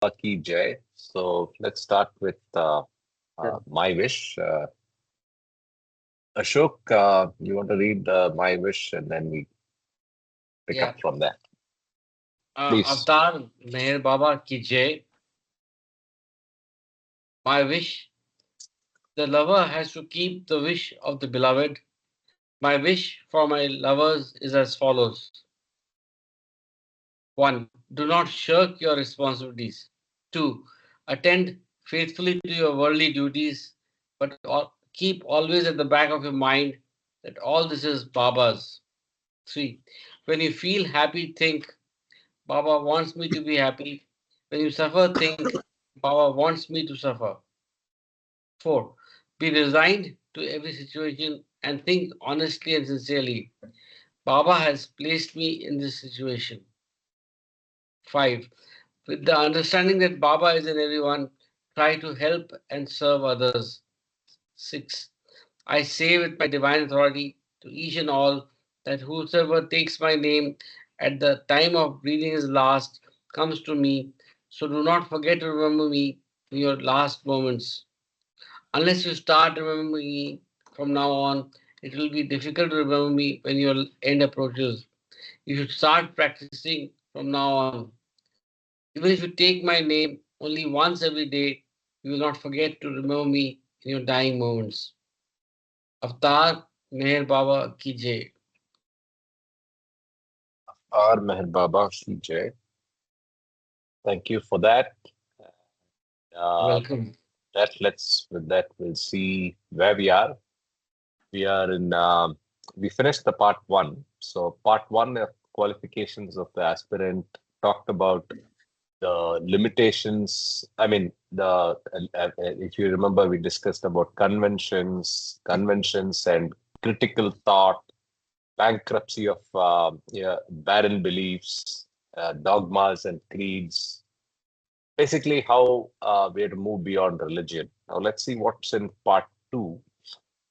Ki Jai. So let's start with my wish. Ashok, you want to read my wish and then we pick Yeah. up from there. Please. Avatar Meher Baba Ki Jai. My wish. The lover has to keep the wish of the beloved. My wish for my lovers is as follows. 1. Do not shirk your responsibilities. 2. Attend faithfully to your worldly duties, but keep always at the back of your mind that all this is Baba's. 3. When you feel happy, think, Baba wants me to be happy. When you suffer, think, Baba wants me to suffer. 4. Be resigned to every situation and think honestly and sincerely. Baba has placed me in this situation. 5. With the understanding that Baba is in everyone, try to help and serve others. 6. I say with my divine authority to each and all that whosoever takes my name at the time of breathing his last comes to me. So do not forget to remember me in your last moments. Unless you start remembering me from now on, it will be difficult to remember me when your end approaches. You should start practicing from now on. Even if you take my name only once every day, you will not forget to remember me in your dying moments. Avatar Meher Baba Ki Jai. R. Meher Baba Ki Jai. Thank you for that. Uh, Welcome. with that we'll see where we are. We are in we finished the part one. So part one of qualifications of the aspirant talked about the limitations. I mean, if you remember, we discussed about conventions, and critical thought, bankruptcy of barren beliefs, dogmas, and creeds. Basically, how we have to move beyond religion. Now, let's see what's in part two.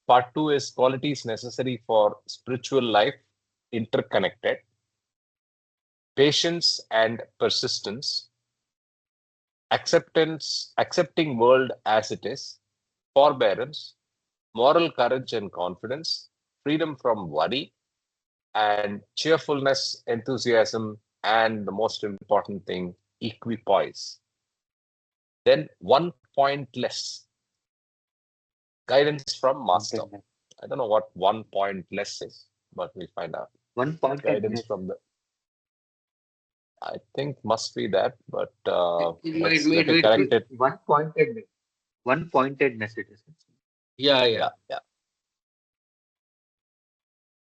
Part two is qualities necessary for spiritual life, interconnected, patience and persistence, accepting world as it is, forbearance, moral courage and confidence, freedom from worry, and cheerfulness, enthusiasm, and the most important thing, equipoise. Then one point less, guidance from master. I don't know what 1 point less is, but we'll find out. 1 point Guidance from the, I think must be that, but let me correct it. 1 pointed 1 pointedness it is. Yeah. Yeah,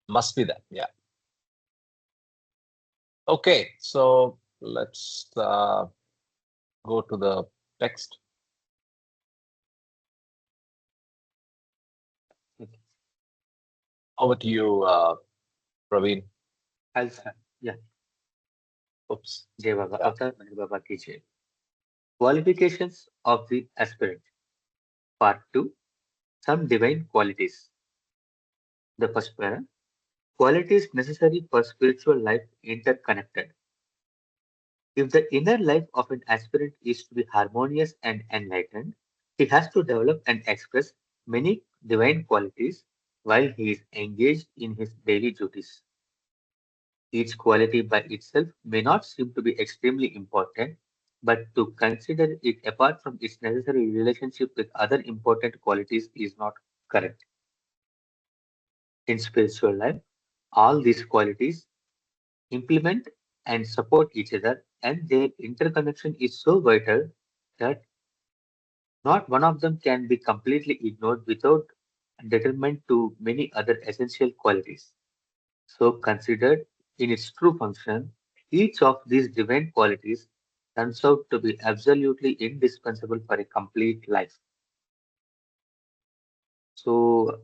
must be that. Yeah. Okay, so let's go to the text. Over to you, Praveen. I'll start. Yeah. Oops. Jai Baba. Yeah. Avatar Meher Baba Ki Jai. Qualifications of the aspirant. Part 2. Some divine qualities. The first para. Qualities necessary for spiritual life interconnected. If the inner life of an aspirant is to be harmonious and enlightened, he has to develop and express many divine qualities while he is engaged in his daily duties. Each quality by itself may not seem to be extremely important, but to consider it apart from its necessary relationship with other important qualities is not correct. In spiritual life, all these qualities implement and support each other, and their interconnection is so vital that not one of them can be completely ignored without detriment to many other essential qualities. So, considered in its true function, each of these divine qualities turns out to be absolutely indispensable for a complete life. So,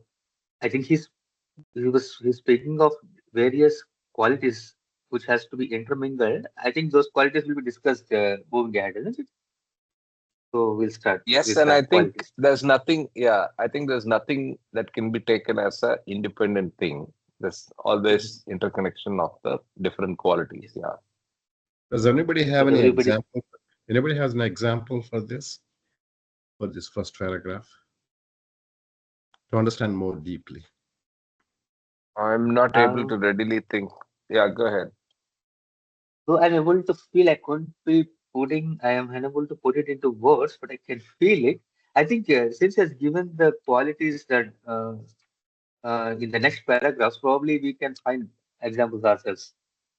I think he's speaking of various qualities which has to be intermingled. I think those qualities will be discussed moving ahead, isn't it? So we'll start Yes, with and the I think qualities. there's nothing. Yeah, I think there's nothing that can be taken as a independent thing. There's Mhm. always interconnection of the different qualities. Yes. Yeah. Does anybody So have any everybody, example? Anybody has an example for this first paragraph to understand more deeply? I'm not able to Um, readily think. Yeah, go ahead. so I'm able to feel I couldn't be I am unable to put it into words, but I can feel it. I think since has given the qualities that in the next paragraphs, probably we can find examples ourselves,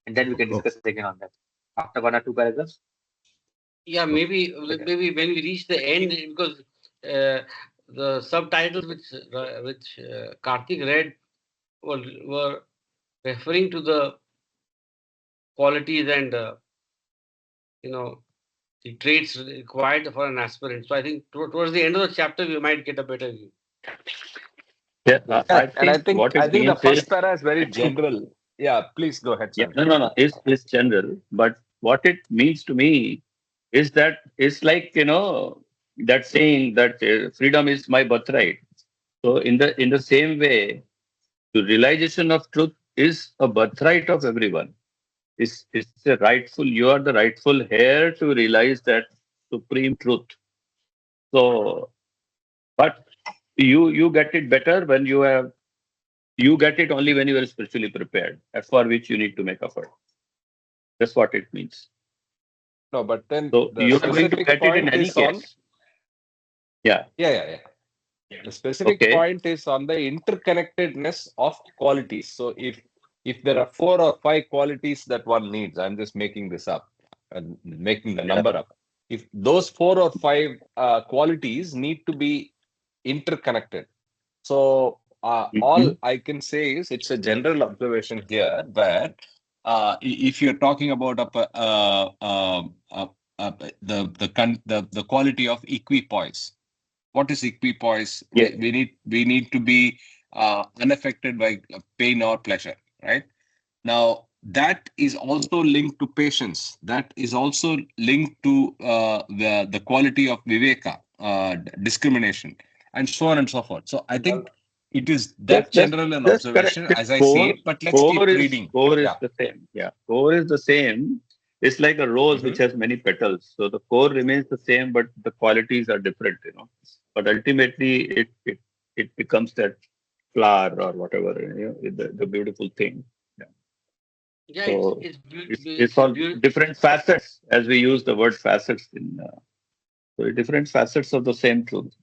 and then we can Oh, discuss again on that after 1 or 2 paragraphs. Yeah, okay. Okay. maybe when we reach the end, because the subtitles which Karthik read were referring to the qualities and you know the traits required for an aspirant. So I think towards the end of the chapter we might get a better view. Yeah, Yeah, I and I think think what I it think the means is, first para is very I think, general. Yeah, please go ahead, yeah, Sanjay. no, is general, but what it means to me is that it's like, that saying that freedom is my birthright. So in the same way, the realization of truth is a birthright of everyone. It's a rightful, you are the rightful heir to realize that supreme truth. So, but you get it better when you get it only when you are spiritually prepared, for which you need to make effort. That's what it means. No, but then So the you are going to specific get it in point any is on. case. Yeah. Yeah. The specific Okay. point is on the interconnectedness of qualities. So if there are 4 or 5 qualities that one needs, I'm just making this up and making the Yeah. number up. If those 4 or 5 qualities need to be interconnected, so all Mhm. I can say is it's a general observation here where if you're talking about the quality of equipoise. What is equipoise? Yes. We need to be unaffected by pain or pleasure, right? Now that is also linked to patience. That is also linked to the quality of viveka, discrimination, and so on and so forth. So I think it is Yes, that general an that's correct. observation The as I see core it. But let's core keep is reading. core is Yeah. the same. Yeah, core is the same. It's like a rose which Mhm. has many petals. So the core remains the same, but the qualities are different. But ultimately, it becomes that flower or whatever, the beautiful thing. Yeah. Yeah, So it's it's a all beautiful. different facets, as we use the word facets in. So different facets of the same truth,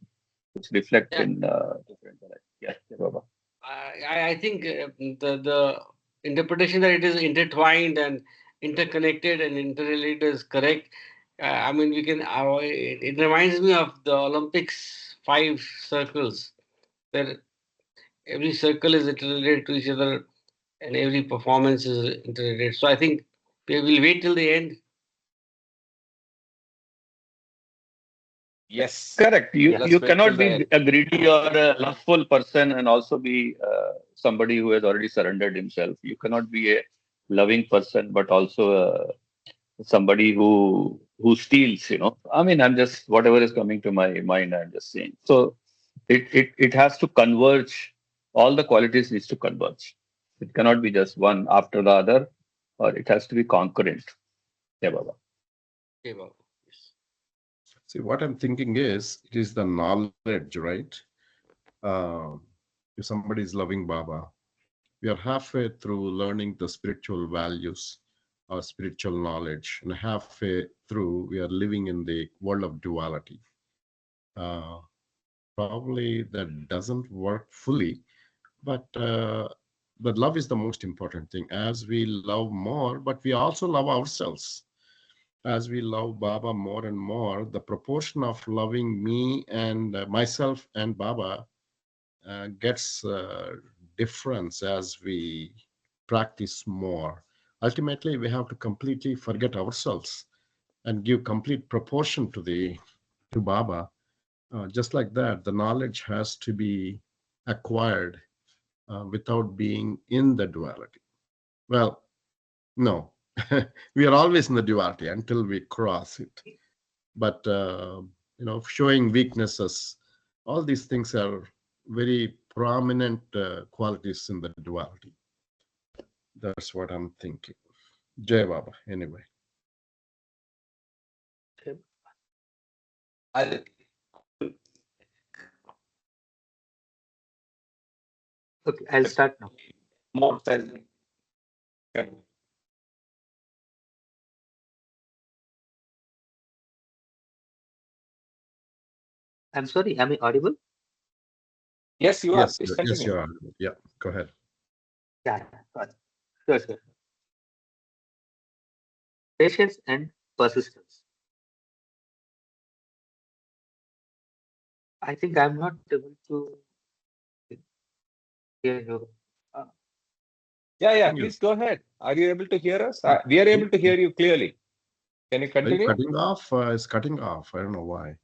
which reflect Yeah, in different. Yeah, yeah, Baba. I think the interpretation that it is intertwined and interconnected and interrelated is correct. I mean, it reminds me of the Olympics 5 circles, where every circle is interrelated to each other and every performance is interrelated. So I think we will wait till the end. Yes. Correct. You Let's you wait till cannot the be end. a greedy or a lustful person and also be somebody who has already surrendered himself. You cannot be a loving person but also somebody who steals. I mean, I'm just whatever is coming to my mind. I'm just saying. So it has to converge. All the qualities needs to converge. It cannot be just one after the other, or it has to be concurrent. Yeah, Baba. Okay, Babu. Yes. See, what I'm thinking is, it is the knowledge, right? Uh, if somebody is loving Baba, we are halfway through learning the spiritual values or spiritual knowledge, and halfway through we are living in the world of duality. Uh, Probably that doesn't work fully, but love is the most important thing. As we love more, but we also love ourselves. As we love Baba more and more, the proportion of loving me and myself and Baba gets difference as we practice more. Ultimately, we have to completely forget ourselves and give complete proportion to Baba. Just like that, the knowledge has to be acquired without being in the duality. Well, no, we are always in the duality until we cross it. But showing weaknesses, all these things are very prominent qualities in the duality. That's what I'm thinking. Jai Baba, anyway. I, Okay, I'll start now. more than I'm sorry, am I audible? yes, you are. Yes, Please yes, continue. you are. Yeah, go ahead. Yeah, got it. Sure, sure. Patience and persistence. I think I'm not able to hear you. Uh, Yeah, yeah. You, Please go ahead. Are you able to hear us? We are able to hear you clearly. Can you are you continue? cutting off? It's cutting off. I don't know why.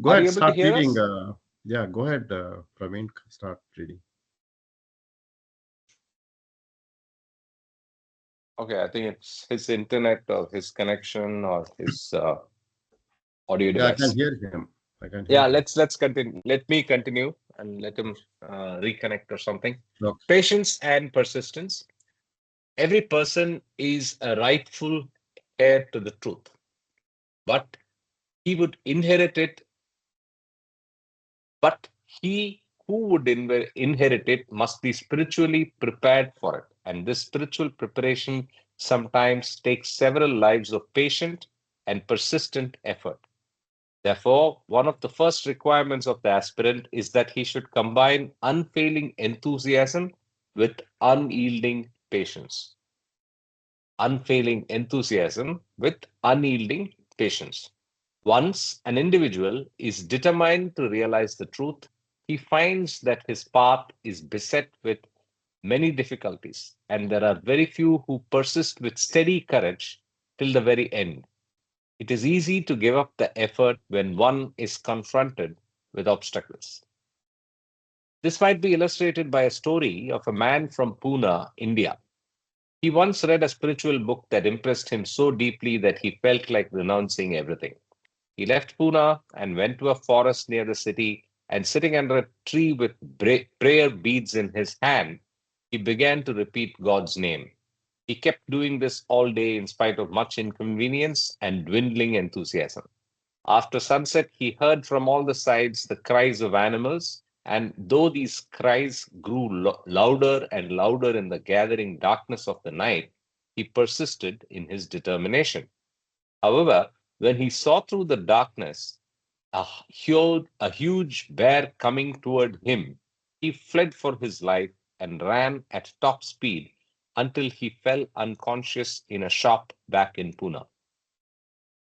Go Are you ahead, able to start hear reading. us? Yeah, go ahead, Praveen, start reading. Okay, I think it's his internet or his connection or his audio Yeah, I can device. hear him. I can hear Yeah, him. let's continue. Let me continue and let him reconnect or something. Okay. Patience and persistence. Every person is a rightful heir to the truth, but he would inherit it. But he who would inherit it must be spiritually prepared for it, and this spiritual preparation sometimes takes several lives of patient and persistent effort. Therefore, one of the first requirements of the aspirant is that he should combine unfailing enthusiasm with unyielding patience. Unfailing enthusiasm with unyielding patience. Once an individual is determined to realize the truth, he finds that his path is beset with many difficulties, and there are very few who persist with steady courage till the very end. It is easy to give up the effort when one is confronted with obstacles. This might be illustrated by a story of a man from Pune, India. He once read a spiritual book that impressed him so deeply that he felt like renouncing everything. He left Pune and went to a forest near the city, and sitting under a tree with prayer beads in his hand, he began to repeat God's name. He kept doing this all day in spite of much inconvenience and dwindling enthusiasm. After sunset, he heard from all the sides the cries of animals, and though these cries grew louder and louder in the gathering darkness of the night, he persisted in his determination. However, when he saw through the darkness a huge bear coming toward him, he fled for his life and ran at top speed until he fell unconscious in a shop back in Pune.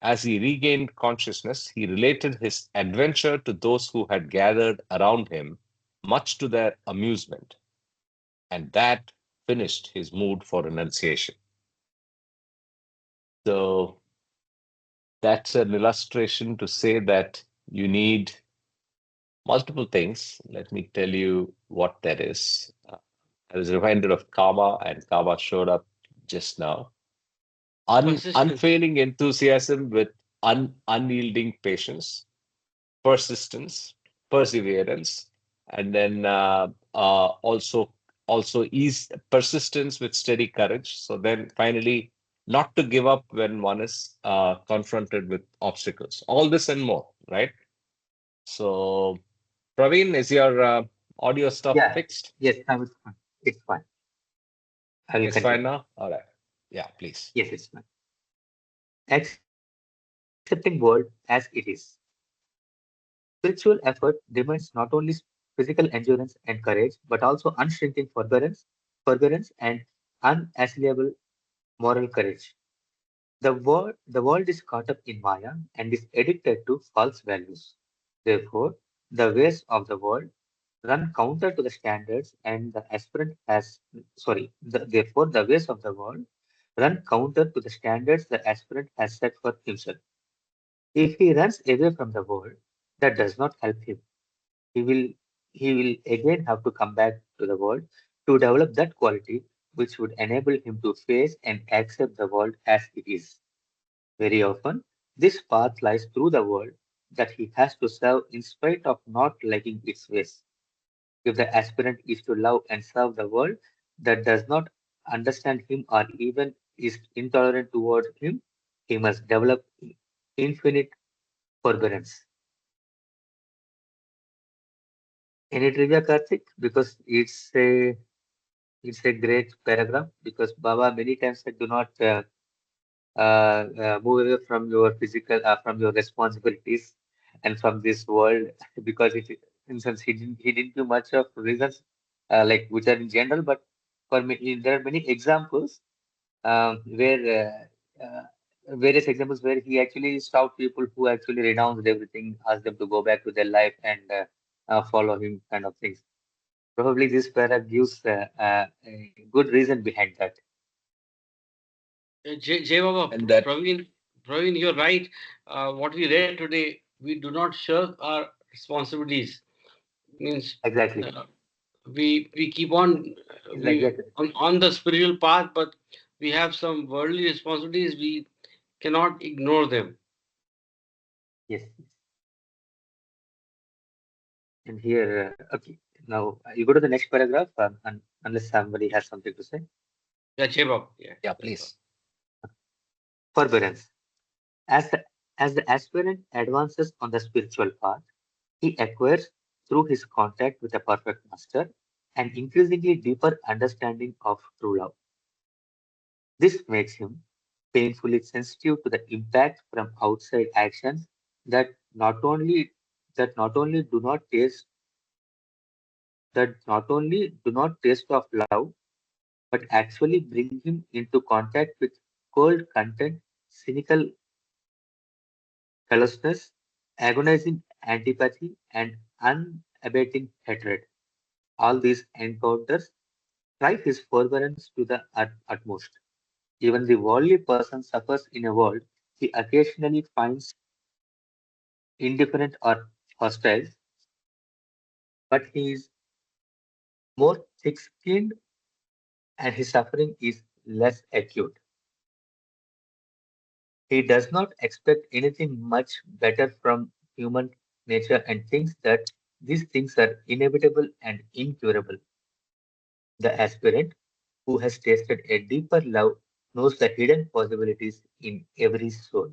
As he regained consciousness, he related his adventure to those who had gathered around him, much to their amusement, and that finished his mood for renunciation. So that's an illustration to say that you need multiple things. Let me tell you what that is. I was reminded of karma, and karma showed up just now. Persistence. Unfailing enthusiasm with unyielding patience, persistence, perseverance, and then also ease persistence with steady courage. So then finally, not to give up when one is confronted with obstacles. All this and more, right? So, Praveen, is your audio stuff yeah, fixed? yes, now it's fine. It's fine. I will It's fine continue. now. All right. Yeah, please. Yes, it's fine. Accepting world as it is. Spiritual effort demands not only physical endurance and courage, but also unshrinking forbearance, and unassailable moral courage. The world is caught up in Maya and is addicted to false values. Therefore, the ways of the world run counter to the standards, and the aspirant has therefore the ways of the world run counter to the standards the aspirant has set for himself. If he runs away from the world, that does not help him. He will he will again have to come back to the world to develop that quality which would enable him to face and accept the world as it is. Very often, this path lies through the world that he has to serve in spite of not liking its ways. If the aspirant is to love and serve the world that does not understand him or even is intolerant towards him, he must develop infinite forbearance. Any trivia, Karthik? Because it's a great paragraph. Because Baba many times said, do not move away from your physical, from your responsibilities and from this world. Because it, in sense, he didn't do much of reasons like which are in general, but for me, there are many examples where various examples where he actually stopped people who actually renounced everything, asked them to go back to their life and follow him, kind of things. Probably this para gives a good reason behind that. Jai Baba, And that Praveen, you're right. What we read today, we do not shirk our responsibilities. Means Exactly. we keep on Exactly. on the spiritual path, but we have some worldly responsibilities. We cannot ignore them. Yes. And here, okay. Now you go to the next paragraph, unless somebody has something to say. Yeah, Jai Baba. yeah, please. Forbearance. As the aspirant advances on the spiritual path, he acquires through his contact with a perfect master an increasingly deeper understanding of true love. This makes him painfully sensitive to the impact from outside actions that not only not only do not taste not only do not taste of love, but actually bring him into contact with cold content, cynical callousness, agonizing antipathy, and unabating hatred. All these encounters try his forbearance to the utmost. Even the worldly person suffers in a world he occasionally finds indifferent or hostile, but he is more thick skinned and his suffering is less acute. He does not expect anything much better from human nature and thinks that these things are inevitable and incurable. The aspirant who has tasted a deeper love knows the hidden possibilities in every soul.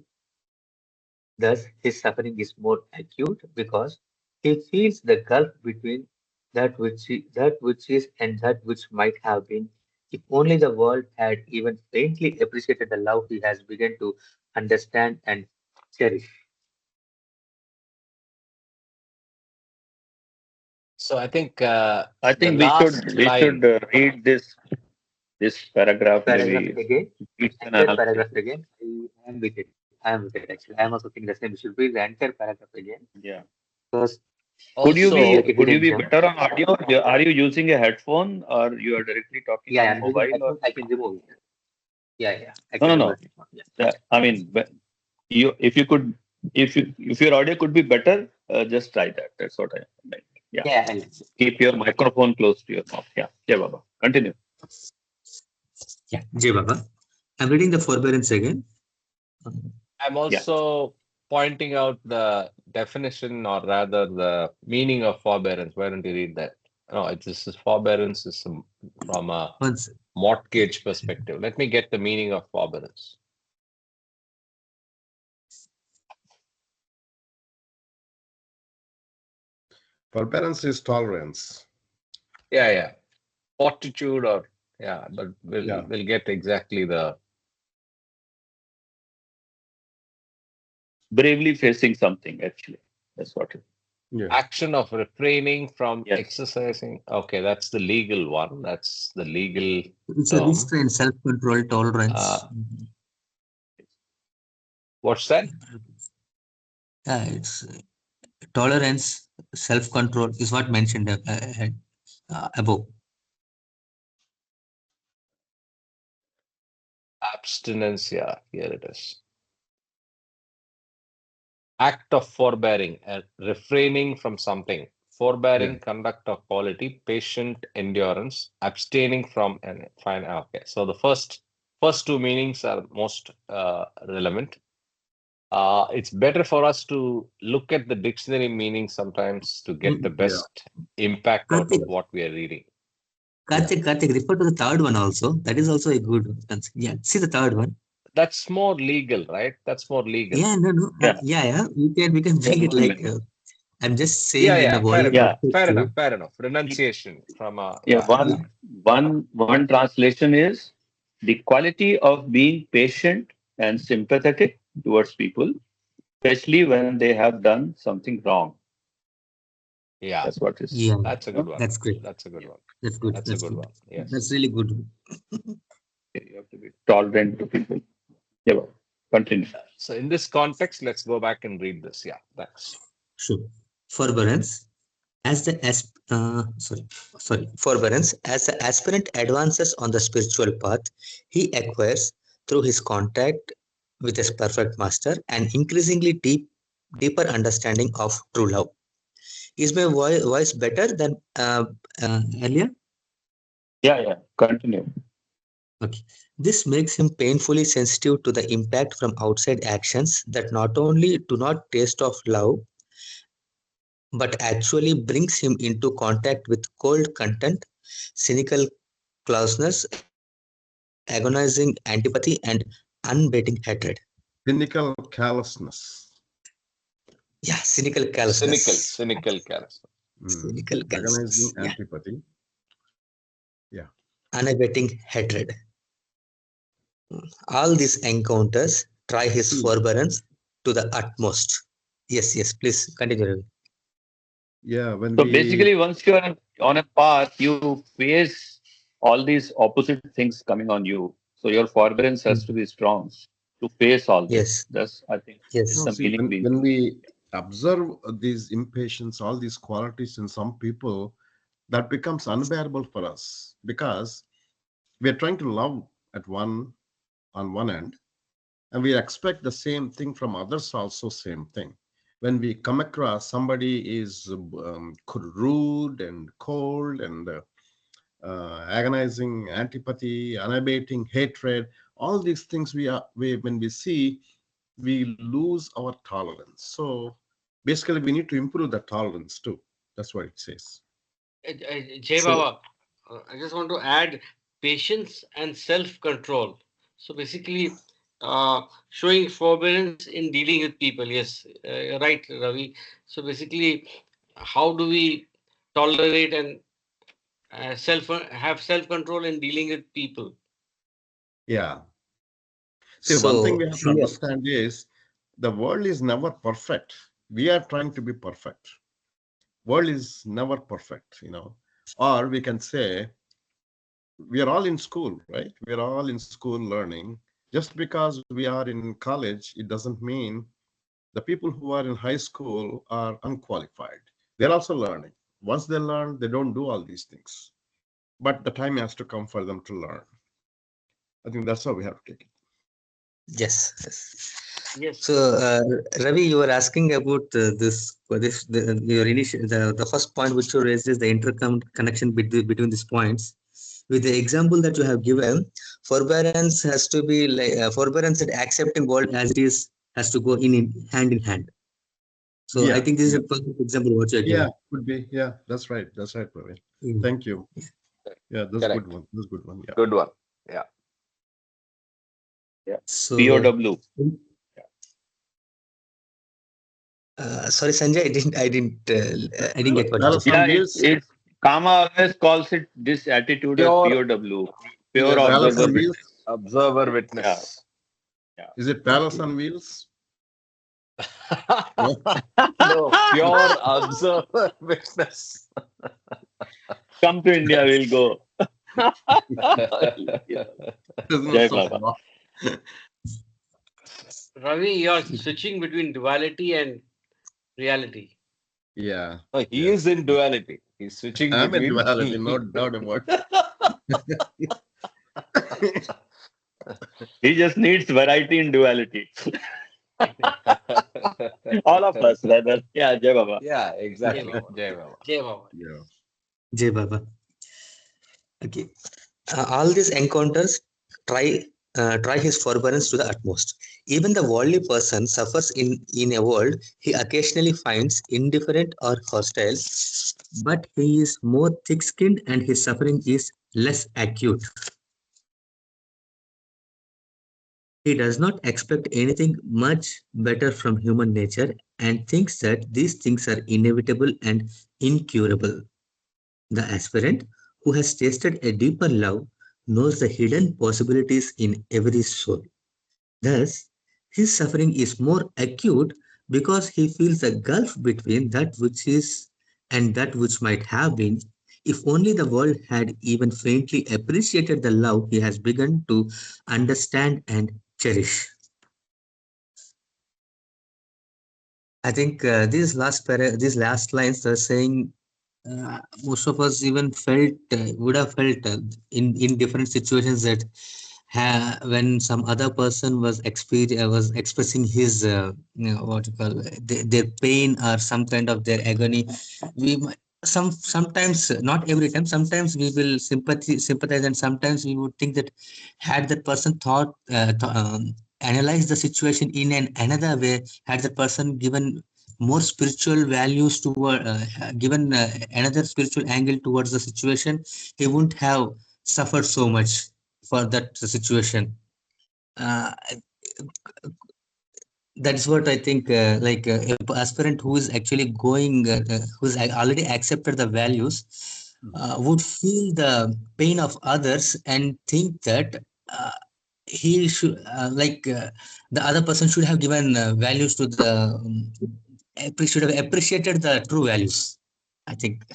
Thus, his suffering is more acute because he feels the gulf between that which is and that which might have been. If only the world had even faintly appreciated the love he has begun to understand and cherish. So I think I the think last we should line. read this paragraph Paragraph maybe again, each entire analysis. paragraph again. I am with it. I am with it actually. I am also thinking the same. We should read the entire paragraph again Yeah. because it's Also, like a Could you hidden be gem. better on audio? Are you using a headphone or you are directly talking Yeah, on I'm using mobile or headphones. I can remove it. Yeah, I no can no remove no. it. Yeah. I mean you if you could if your audio could be better, just try that. That's what I meant. Yeah. Yeah, Keep your microphone close to your mouth. Yeah. Yeah, Baba. Continue. yeah. Jay Baba. I'm reading the forbearance again. I'm Yeah. also pointing out the definition, or rather the meaning of forbearance. Why don't you read that? No, this is forbearance is from a Once. mortgage perspective. Let me get the meaning of forbearance. Forbearance is tolerance. Yeah. Fortitude, or yeah, but Yeah. we'll get exactly the Bravely facing something, actually. That's what it Yeah. action of refraining from Yes. exercising. Okay, that's the legal one. That's the legal It's a term. restraint, self-control, tolerance. What's that? Yeah, it's tolerance, self-control is what mentioned above. Abstinence. Yeah, here it is. Act of forbearing, refraining from something. Forbearing Yeah. conduct of quality, patient endurance, abstaining from and fine. Okay, so the first two meanings are most relevant. It's better for us to look at the dictionary meaning sometimes to get the Yeah. best impact out of Karthik, what we are reading. Karthik, refer to the third one also. That is also a good concept. Yeah, see the third one. That's more legal, right? That's more legal. Yeah, no. Yeah. Yeah. We can Yeah, bring it more like legal. I'm just Yeah, saying in a yeah, fair worldly enough. Yeah. Fair perspective. enough. Fair enough. Renunciation from Yeah. yeah, Yeah. exactly. One translation is the quality of being patient and sympathetic towards people, especially when they have done something wrong. Yeah, That's what is. Yeah. that's a Huh? good one. That's great. That's a good one. That's good. That's a That's good good. one. Yes. That's really good. You have to be tolerant to people. Yeah. Well, continue. So in this context, let's go back and read this. Yeah, thanks. Sure. Forbearance forbearance as the aspirant advances on the spiritual path, he acquires through his contact with his perfect master an increasingly deeper understanding of true love. Is my voice better than earlier? Yeah. Yeah. Continue. Okay. This makes him painfully sensitive to the impact from outside actions that not only do not taste of love, but actually brings him into contact with cold content, cynical closeness, agonizing antipathy, and unbating hatred. Cynical callousness. Yeah, cynical Cynical, callousness. cynical character. Cynical Agonizing callousness. Yeah, antipathy. Yeah. unabating hatred. All these encounters try his See, forbearance to the utmost. Yes, please continue. Ravi. yeah, when So we, basically, once you are on a path, you face all these opposite things coming on you. So your forbearance has to Mm. be strong to face all this. Yes, That's, I think, this is yes, the see, meaning being. when we observe these impatience, all these qualities in some people, that becomes unbearable for us because we are trying to love at on one end, and we expect the same thing from others also, same thing. When we come across somebody is rude and cold and agonizing antipathy, unabating hatred, all these things when we see, we lose our tolerance. So basically we need to improve the tolerance too. That's what it says. Jay so Baba, I just want to add patience and self-control. So basically, showing forbearance in dealing with people. Yes, right, Ravi. So basically, how do we tolerate and have self-control in dealing with people? Yeah. See, one thing we so have to here, understand is the world is never perfect. We are trying to be perfect. World is never perfect, or we can say we are all in school, right? We are all in school learning. Just because we are in college, it doesn't mean the people who are in high school are unqualified. They're also learning. Once they learn, they don't do all these things. But the time has to come for them to learn. I think that's how we have to take it. yes. Yes. So, Ravi, you were asking about your initial, the first point which you raised is the connection between these points. With the example that you have given, forbearance has to be like forbearance and accepting world as it is has to go in hand in hand. So, I Yeah, think this is yeah, a perfect example what you are yeah, giving. could be. Yeah, that's right. That's right, Praveen. Mm. Thank you. Yeah, that's good Correct. one. That's good one. Yeah. Good one. Yeah. Yeah. So, POW. sorry, Sanjay, I didn't get what you Palace just. on Yeah, wheels. it's Kama always calls it this attitude as Pure, POW, pure yes, Palace observer on yes. wheels. witness. Observer Yeah, witness. yeah. Is it Palace on wheels? Yeah. No, pure observer witness. Come to India, we'll go. Isn't it Jai so Baba. small? Ravi, you're switching between duality and reality. Yeah, No, he yeah. is in duality. He's switching I'm a between. duality, no doubt about it. He just needs variety in duality. All of us, rather. Yeah, Jai Baba. Yeah, Jai exactly. Baba. Jai Baba. Jai Baba. Yeah. Jay Baba. Okay. All these encounters try his forbearance to the utmost. Even the worldly person suffers in a world he occasionally finds indifferent or hostile, but he is more thick-skinned and his suffering is less acute. He does not expect anything much better from human nature and thinks that these things are inevitable and incurable. The aspirant, who has tasted a deeper love, knows the hidden possibilities in every soul. Thus, his suffering is more acute because he feels a gulf between that which is and that which might have been. If only the world had even faintly appreciated the love he has begun to understand and cherish. I think these last lines are saying most of us even felt would have felt in different situations that when some other person was expressing his what you call their pain or some kind of their agony, sometimes, not every time, sometimes we will sympathize, and sometimes we would think that had that person thought analyze the situation in another way, had the person given more spiritual values toward given another spiritual angle towards the situation, he wouldn't have suffered so much for that situation. uh, that's what I think, like a aspirant who is actually going who's already accepted the values would feel the pain of others and think that uh, he should the other person should have given values to the should have appreciated the true values, I think.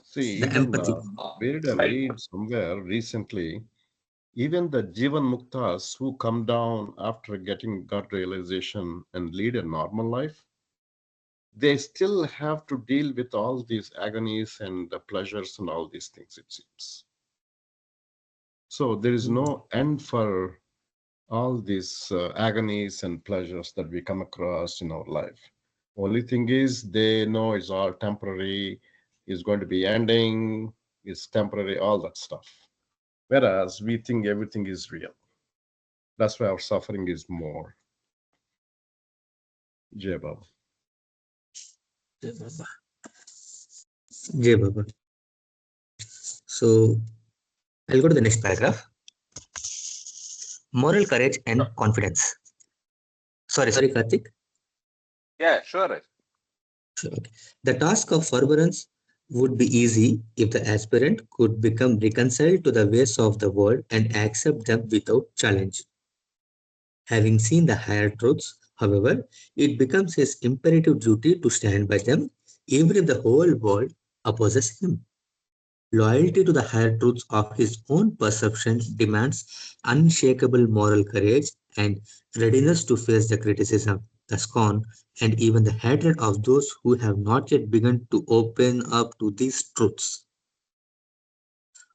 See, The even empathy. where did I read somewhere recently, even the Jivan Muktas who come down after getting God realization and lead a normal life, they still have to deal with all these agonies and the pleasures and all these things, it seems. So there is no end for all these agonies and pleasures that we come across in our life. Only thing is they know it's all temporary, is going to be ending, it's temporary, all that stuff. Whereas we think everything is real. That's why our suffering is more. Jai Baba. Jai Baba. So I'll go to the next paragraph. Moral courage and confidence. Sorry, Karthik. Yeah, sure. Sure, okay. The task of forbearance would be easy if the aspirant could become reconciled to the ways of the world and accept them without challenge. Having seen the higher truths, however, it becomes his imperative duty to stand by them, even if the whole world opposes him. Loyalty to the higher truths of his own perception demands unshakable moral courage and readiness to face the criticism, the scorn, and even the hatred of those who have not yet begun to open up to these truths.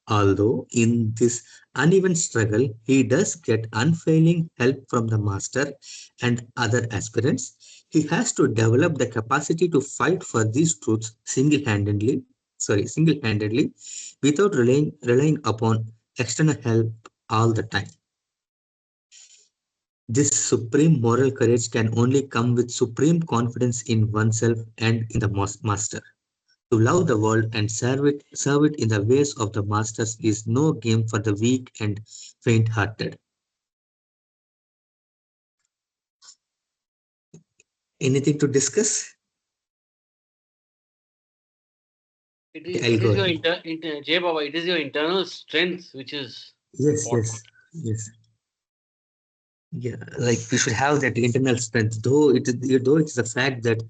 Although in this uneven struggle, he does get unfailing help from the master and other aspirants, he has to develop the capacity to fight for these truths single-handedly, without relying upon external help all the time. This supreme moral courage can only come with supreme confidence in oneself and in the master. To love the world and serve it in the ways of the masters is no game for the weak and faint-hearted. Anything to discuss? Okay, I'll It go is your ahead. Jay Baba, it is your internal strength which is Yes, important. yes. Yeah, like we should have that internal strength. Though it is a fact that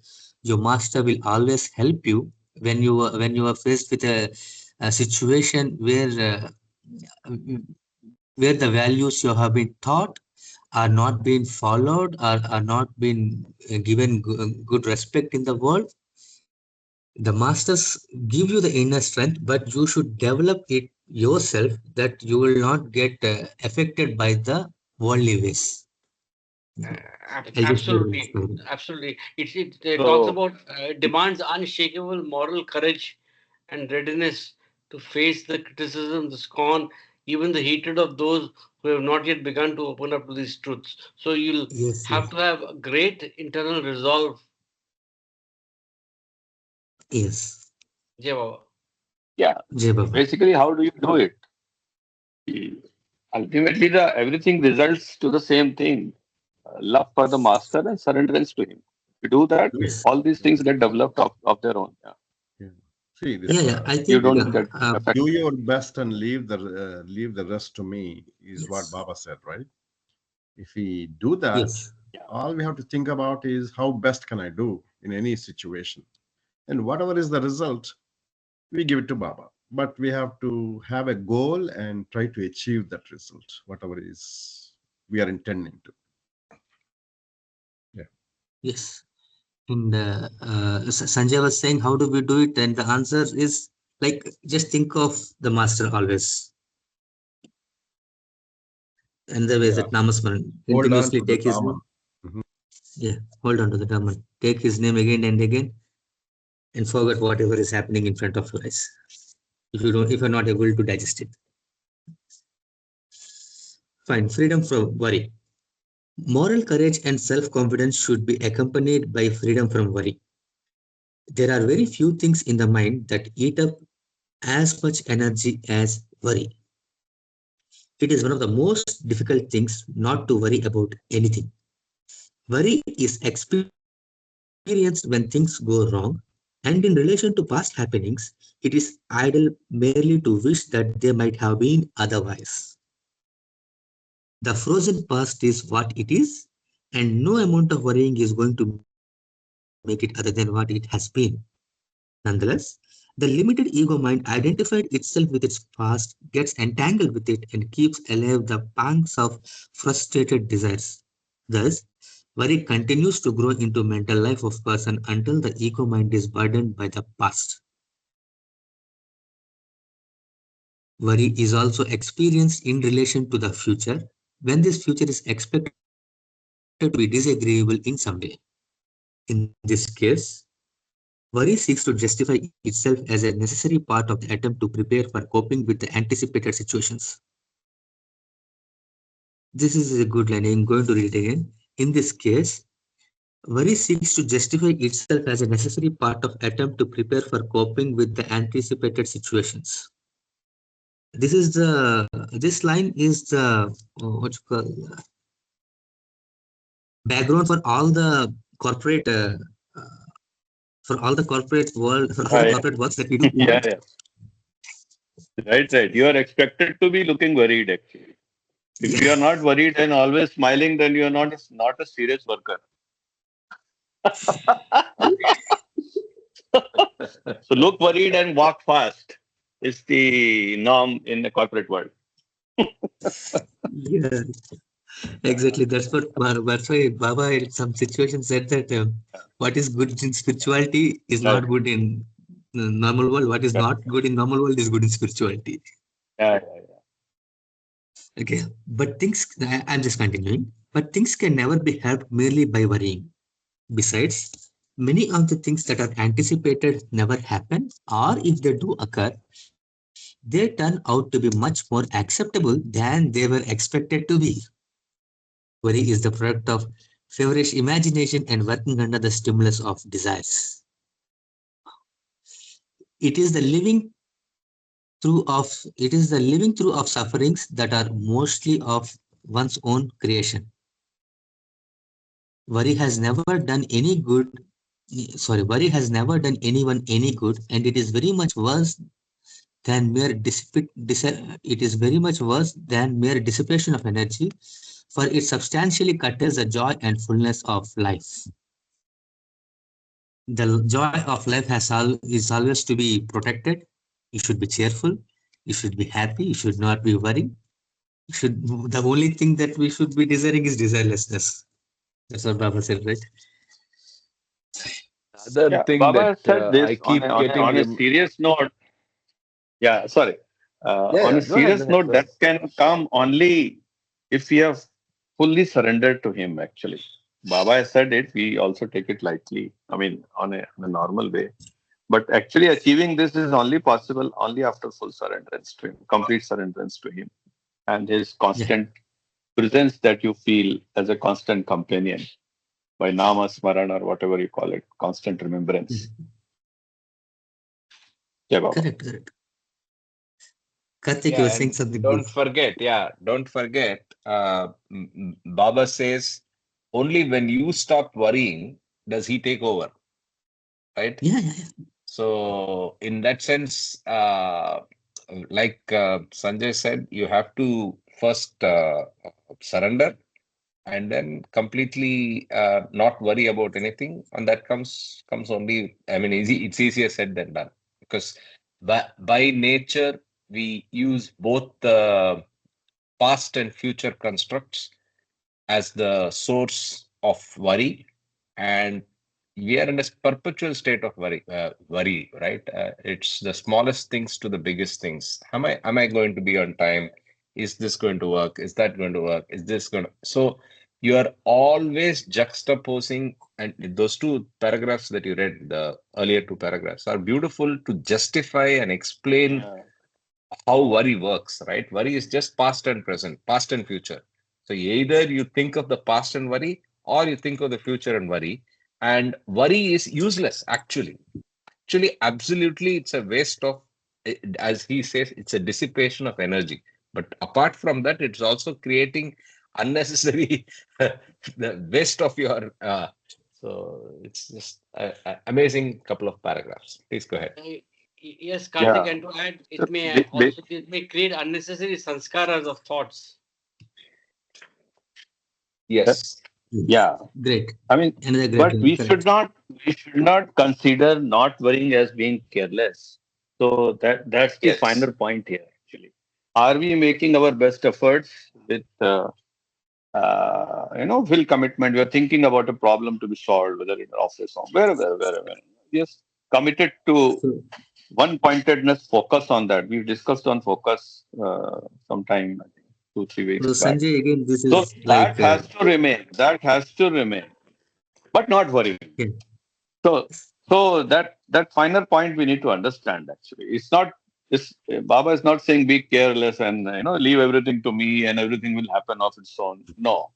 your master will always help you when you are faced with a situation where the values you have been taught are not being followed or are not being given good respect in the world. The masters give you the inner strength, but you should develop it yourself that you will not get affected by the worldly ways. I'll just read the next Absolutely, paragraph. absolutely. It talks So, about demands unshakable moral courage and readiness to face the criticism, the scorn, even the hatred of those who have not yet begun to open up to these truths. So you'll Yes, have yes, to have a great internal resolve, yes. Jay Baba. yeah, Jai Baba. basically, how do you do it? Ultimately, the everything results to the same thing: love for the master and surrenderance to him. If you do that, Do, Yes. all these things get developed of their own. Yeah. yeah. See Yeah, this. yeah. I You think don't get Do affected. your best and leave the rest to me is what yes, Baba said, right? If we do that, yes, all we have to think about is how best can I do in any situation, and whatever is the result, we give it to Baba. But we have to have a goal and try to achieve that result, whatever is we are intending to. Yeah. yes. And Sanjay was saying, how do we do it? And the answer is like, just think of the master always. And the way Yeah. that Namasmaran, Hold on continuously to the take his Daman. name. Yeah, hold on to the Dhamman. Take his name again and again and forget whatever is happening in front of your eyes. If you're not able to digest it. Fine, freedom from worry. Moral courage and self-confidence should be accompanied by freedom from worry. There are very few things in the mind that eat up as much energy as worry. It is one of the most difficult things not to worry about anything. Worry is experienced when things go wrong, and in relation to past happenings, it is idle merely to wish that they might have been otherwise. The frozen past is what it is, and no amount of worrying is going to make it other than what it has been. Nonetheless, the limited ego mind identified itself with its past, gets entangled with it, and keeps alive the pangs of frustrated desires. Thus, worry continues to grow into mental life of person until the ego mind is burdened by the past. Worry is also experienced in relation to the future when this future is expected to be disagreeable in some way. In this case, worry seeks to justify itself as a necessary part of the attempt to prepare for coping with the anticipated situations. This is a good line. I'm going to read it again. In this case, worry seeks to justify itself as a necessary part of attempt to prepare for coping with the anticipated situations. This line is the what you call background for all the corporate for all the Yeah, corporate works that we do. yeah, yeah. Right, right. You are expected to be looking worried, actually. If Yeah. you are not worried and always smiling, then you are not a serious worker. So look worried and walk fast is the norm in the corporate world. Yeah, exactly. That's why Baba in some situations said that what is good in spirituality is Right. not good in normal world. What is Yeah, not good in normal world is good in spirituality. yeah, yeah. Okay, but I'm just continuing. But things can never be helped merely by worrying. Besides, many of the things that are anticipated never happen, or if they do occur, they turn out to be much more acceptable than they were expected to be. Worry is the product of feverish imagination and working under the stimulus of desires. It is the living it is the living through of sufferings that are mostly of one's own creation. Worry has never done any good. Worry has never done anyone any good, and it is very much worse than it is very much worse than mere dissipation of energy, for it substantially curtails the joy and fullness of life. The joy of life is always to be protected. You should be cheerful. You should be happy. You should not be worried. Should The only thing that we should be desiring is desirelessness. That's what Baba said, right? Other Yeah, thing Baba that has said I this keep getting on a serious note. Yeah, sorry. yeah, On yeah, a go serious ahead, note, go that ahead. can come only if we have fully surrendered to Him, actually. Baba has said it, we also take it lightly, I mean, on a normal way. But actually, achieving this is only possible only after full surrenderance to Him, complete surrenderance to Him, and His Yeah, constant presence that you feel as a constant companion by Nama Smaran or whatever you call it, constant remembrance. mm, Yeah, Baba. correct, correct, Karthik, you Yeah, were saying and something good. don't forget, Baba says only when you stop worrying does he take over, right? Yeah, yeah, yeah. So in that sense, like Sanjay said, you have to first surrender and then completely not worry about anything, and that comes only. I mean, easy. It's easier said than done because by nature we use both the past and future constructs as the source of worry, and we are in a perpetual state of worry, right? It's the smallest things to the biggest things. Am I going to be on time? Is this going to work? Is that going to work? Is this going to? So you are always juxtaposing, and those two paragraphs that you read, the earlier two paragraphs, are beautiful to justify and explain Yeah. how worry works, right? Worry is just past and present, past and future. So either you think of the past and worry, or you think of the future and worry. And worry is useless, actually. Actually, absolutely, it's a waste of, as he says, it's a dissipation of energy. But apart from that, it's also creating unnecessary the waste of your. So it's just an amazing couple of paragraphs. Please go ahead. Yes, Karthik, Yeah. and to add, So, it may also it may create unnecessary sanskaras of thoughts. Yes. yeah. Great. I mean, Another great but one. Correct. we should not consider not worrying as being careless. So that's the Yes. final point here. Actually, are we making our best efforts with full commitment? We are thinking about a problem to be solved, whether in office or wherever. Yes, committed to So, one pointedness. Focus on that. We discussed on focus sometime, I think 2-3 weeks so back. Sanjay, again, this So is that like, has to remain. That has to remain, but not worrying. yeah, So, so that final point we need to understand. Actually, it's not. It's, Baba is not saying be careless and leave everything to me and everything will happen of its own. No,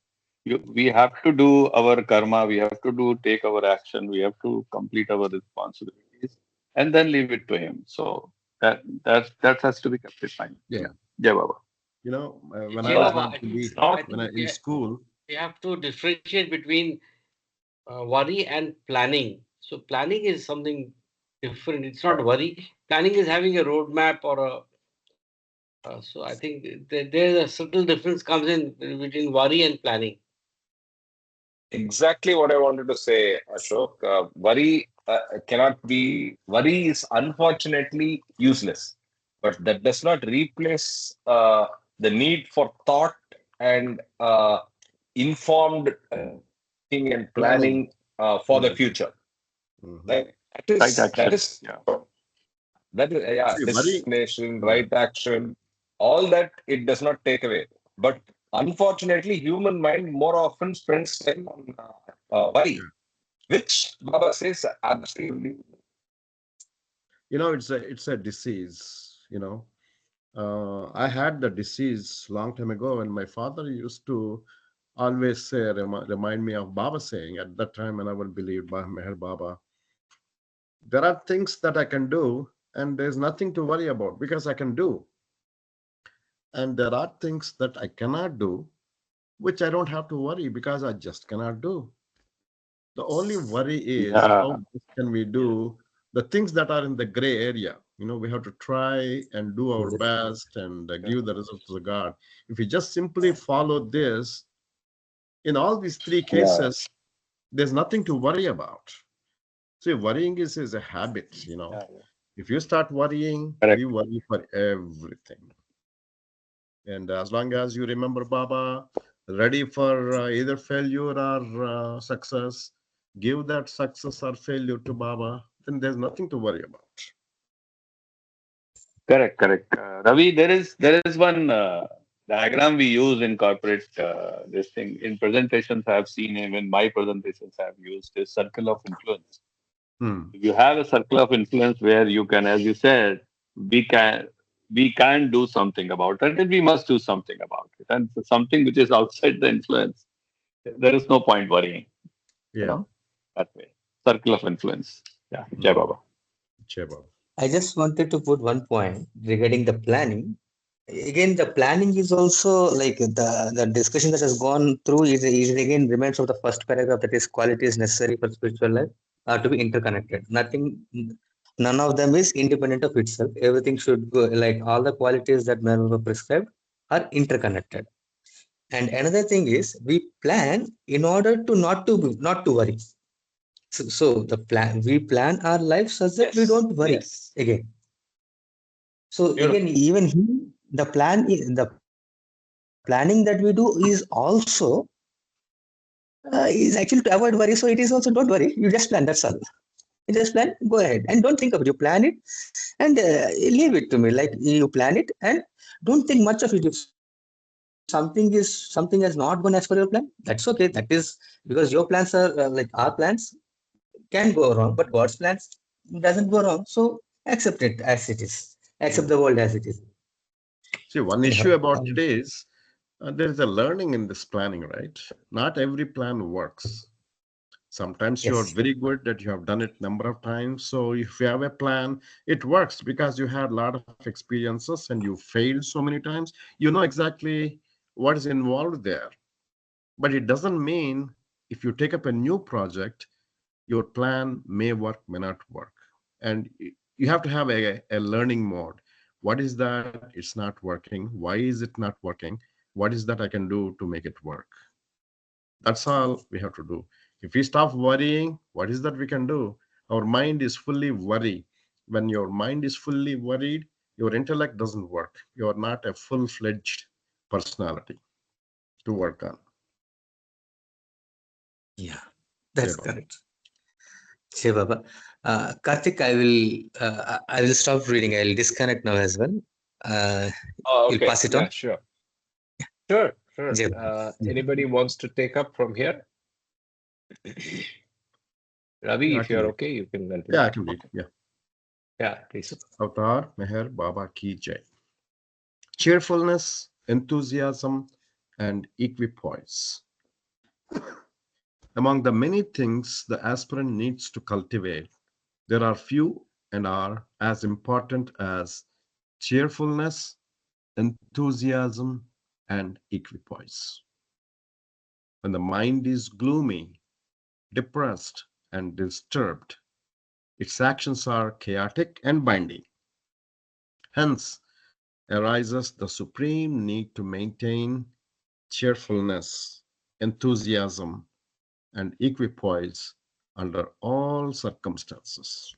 we have to do our karma. We have to take our action. We have to complete our responsibilities and then leave it to him. So that has to be kept in mind. Yeah. Yeah, Baba. When I Jai was But Baba, going I to think be it's not. when I in school, we have to differentiate between worry and planning. So planning is something different. It's not worry. Planning is having a roadmap or a. So I think there's a subtle difference comes in between worry and planning. Exactly what I wanted to say, Ashok. Worry worry is unfortunately useless, but that does not replace the need for thought and informed thinking and planning. planning for the Mhm, future. mhm. Right? Right That action. is Yeah. yeah, See, worry. destination, Yeah. right action, all that it does not take away. But unfortunately, human mind more often spends time on worry, which Baba says absolutely. It's a disease. I had the disease long time ago, and my father used to always say, remind me of Baba saying at that time when I would believe Meher Baba, there are things that I can do, and there's nothing to worry about because I can do. And there are things that I cannot do, which I don't have to worry because I just cannot do. The only worry is how Yeah. best can we do the things that are in the gray area. We have to try and do our best and give the result to the God. If we just simply follow this, in all these three Yeah. cases, there's nothing to worry about. See, worrying is a habit. Yeah. If you start worrying, Correct. we worry for everything. And as long as you remember Baba, ready for either failure or success, give that success or failure to Baba, then there's nothing to worry about. Correct, correct. Ravi, there is one diagram we use in corporate this thing in presentations. I have seen even my presentations I have used is circle of influence. Hmm. If you have a circle of influence where you can, as you said, we can we can do something about it, and we must do something about it. And for something which is outside the influence, there is no point worrying. You Yeah. know that way. Circle of influence. Yeah, Jai Hmm. Baba. Jai Baba. I just wanted to put one point regarding the planning. again, the planning is also like the discussion that has gone through is again remains of the first paragraph, that is qualities necessary for spiritual life are to be interconnected. None of them is independent of itself. Everything should go, like all the qualities that Mary prescribed are interconnected. And another thing is we plan in order to not to worry. So the plan we plan our life such that we Yes. don't worry Yes. again. So again, Beautiful. even the the planning that we do is also is actually to avoid worry. So it is also don't worry. You just plan. That's all. You just plan. Go ahead and don't think about it. You plan it and leave it to me. Like you plan it and don't think much of it. If something has not gone as per your plan, that's okay. That is because your plans are like our plans can go wrong, but God's plans doesn't go wrong. So accept it as it is. Accept the world as it is. See, one Anyhow, issue about it is there is a learning in this planning, right? Not every plan works. Sometimes you're yes. very good that you have done it number of times. So if you have a plan, it works because you had a lot of experiences and you failed so many times. You know exactly what is involved there. But it doesn't mean if you take up a new project, your plan may work, may not work. And you have to have a learning mode. What is that? It's not working. Why is it not working? What is that I can do to make it work? That's all we have to do. If we stop worrying, what is that we can do? Our mind is fully worried. When your mind is fully worried, your intellect doesn't work. You are not a full-fledged personality to work on. Yeah, You that's know. correct. Sure, Baba. Karthik, I will stop reading. I'll disconnect now as well. Uh, Oh, you'll okay. pass it Yeah, on. sure. Sure, sure. Jai. Anybody wants to take up from here? Ravi, Yeah, I if can you're read. okay, you can Yeah, continue. I can read. Yeah. Yeah, please. Avatar Meher Baba Ki Jai. Cheerfulness, enthusiasm, and equipoise. Among the many things the aspirant needs to cultivate, there are few and are as important as cheerfulness, enthusiasm, and equipoise. When the mind is gloomy, depressed, and disturbed, its actions are chaotic and binding. Hence arises the supreme need to maintain cheerfulness, enthusiasm, and equipoise under all circumstances.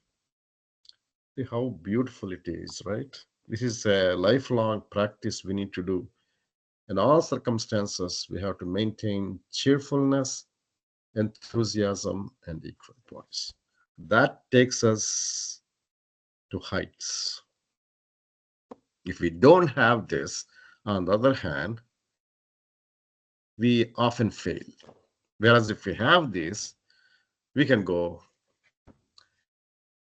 See how beautiful it is, right? This is a lifelong practice we need to do. In all circumstances, we have to maintain cheerfulness, enthusiasm, and equipoise. That takes us to heights. If we don't have this, on the other hand, we often fail. Whereas if we have this, we can go.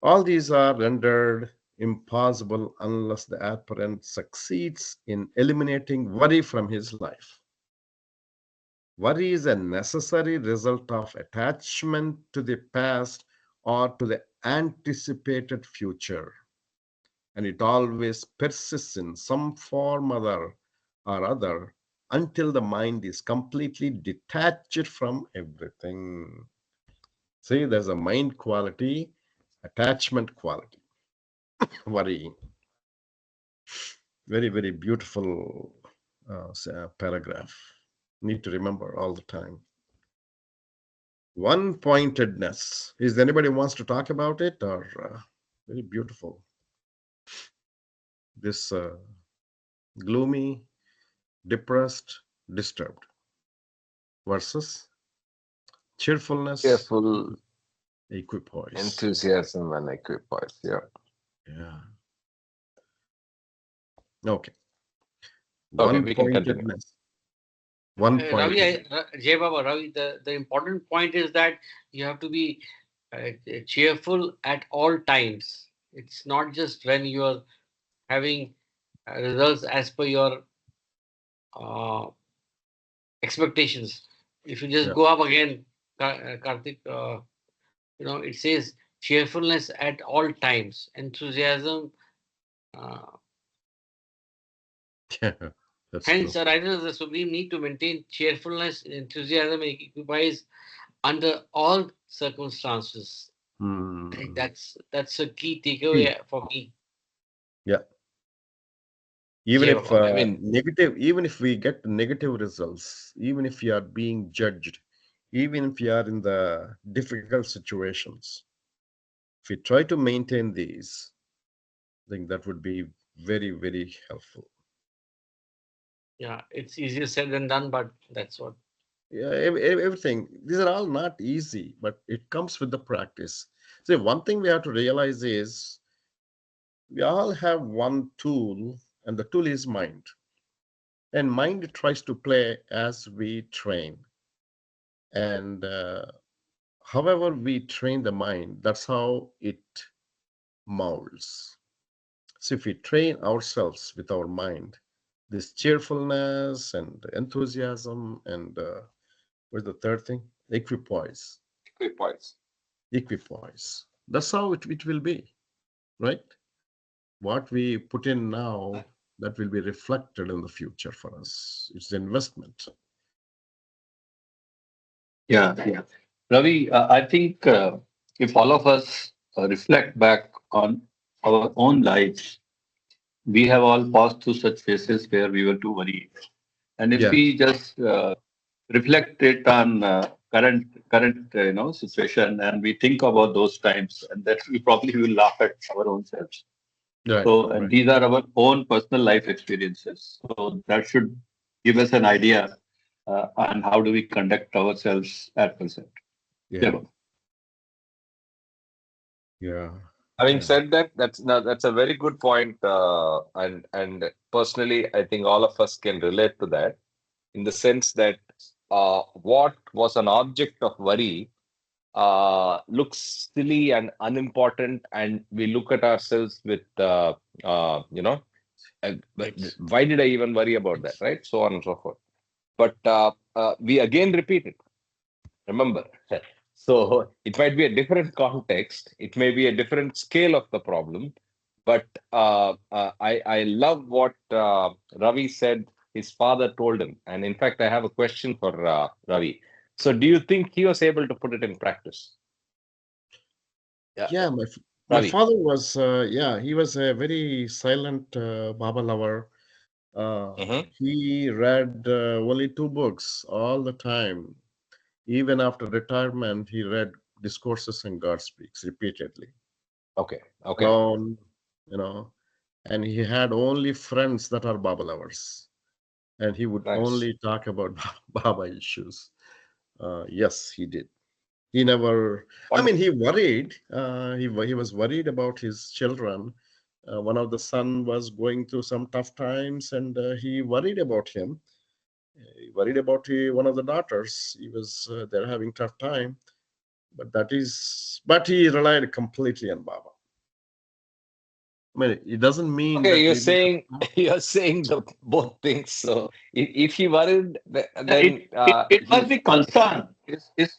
All these are rendered impossible unless the aspirant succeeds in eliminating worry from his life. Worry is a necessary result of attachment to the past or to the anticipated future, and it always persists in some form or other until the mind is completely detached from everything. See, there's a mind quality, attachment quality, worry. Very, very beautiful paragraph. Need to remember all the time. One pointedness. Is anybody wants to talk about it or very beautiful? This gloomy, depressed, disturbed versus cheerfulness, Cheerful, equipoise. enthusiasm, and equipoise. Yeah. Yeah. Okay. Okay, One we can continue. pointedness. One Ravi, pointed. Jay Baba, Ravi, the important point is that you have to be cheerful at all times. It's not just when you are having results as per your uh, expectations. If you just Yeah. go up again, Karthik, it says cheerfulness at all times, enthusiasm, uh, Yeah, that's Hence, true. a writer is the supreme need to maintain cheerfulness, enthusiasm, and equipoise under all circumstances. I think Hmm. that's a key See, takeaway for me. yeah. Even Jay if Baba. I mean, negative, even if we get negative results, even if we are being judged, even if we are in the difficult situations, if we try to maintain these, I think that would be very, very helpful. Yeah, it's easier said than done, but that's what. Yeah, everything. These are all not easy, but it comes with the practice. See, one thing we have to realize is we all have one tool, and the tool is mind. And mind tries to play as we train. And however we train the mind, that's how it molds. So if we train ourselves with our mind, this cheerfulness and enthusiasm and what's the third thing? Equipoise. equipoise. Equipoise. That's how it will be, right? What we put in now, that will be reflected in the future for us. It's investment. Yeah, yeah. Ravi, I think if all of us reflect back on our own lives, we have all passed through such phases where we were too worried. And if Yeah, we just reflect it on current situation, and we think about those times, and that we probably will laugh at our own selves. right, So, and right. these are our own personal life experiences. So that should give us an idea on how do we conduct ourselves at present. Yeah, Yeah. yeah, Having yeah, said that, that's a very good point, and personally, I think all of us can relate to that in the sense that what was an object of worry looks silly and unimportant, and we look at ourselves with but Right. why did I even worry about that, right? So on and so forth. But we again repeat it. Remember, so it might be a different context. It may be a different scale of the problem. But I love what Ravi said. His father told him, and in fact, I have a question for Ravi. So, do you think he was able to put it in practice? Yeah, yeah. My Ravi. father was, yeah, he was a very silent Baba lover. Hmm. He read only two books all the time. Even after retirement, he read Discourses and God Speaks repeatedly. Okay, okay, Alone, you know, and he had only friends that are Baba lovers, and he would nice. only talk about Baba issues. Yes, he did. He never. I mean, Wonderful. he worried. He was worried about his children. One of the son was going through some tough times, and he worried about him. He worried about one of the daughters. He was they're having tough time, but that is. But he relied completely on Baba. I mean, it doesn't mean Okay, that you're we will. saying you're saying the both things. So, if he worried, It, then it must he be concern.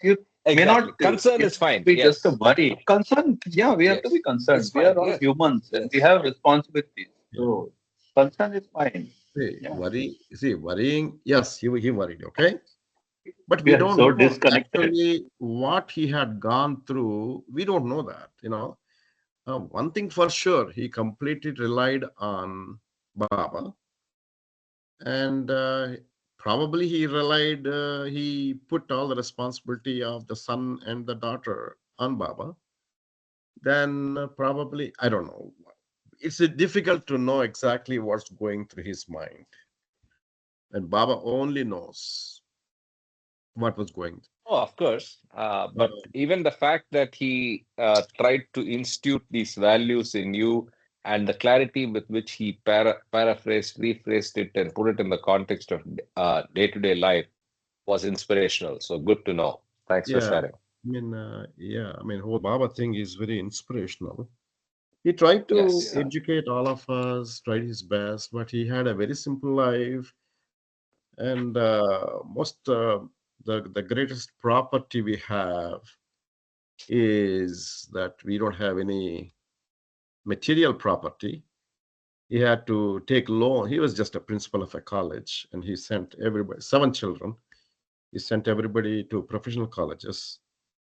You may exactly. not Concern it is fine. be just a Yes, worry. Concern, yeah, we have to be yes, concerned. it's We are fine. all Yes, humans and we yes. have responsibilities. Yeah. So concern is fine. See, Yeah. worrying. Yes, he worried. Okay, but We we are don't so know disconnected. actually what he had gone through. We don't know that. One thing for sure, he completely relied on Baba, and probably he put all the responsibility of the son and the daughter on Baba. Then probably, I don't know. It's difficult to know exactly what's going through his mind, and Baba only knows what was going. Oh, of course. But even the fact that he tried to institute these values in you and the clarity with which he paraphrased, rephrased it, and put it in the context of day-to-day life was inspirational. So good to know. Thanks for Yeah, sharing. yeah. I mean, whole Baba thing is very inspirational. He tried to Yes. educate all of us, tried his best, but he had a very simple life. And most the greatest property we have is that we don't have any material property, He had to take loan. He was just a principal of a college, and he sent everybody, 7 children. He sent everybody to professional colleges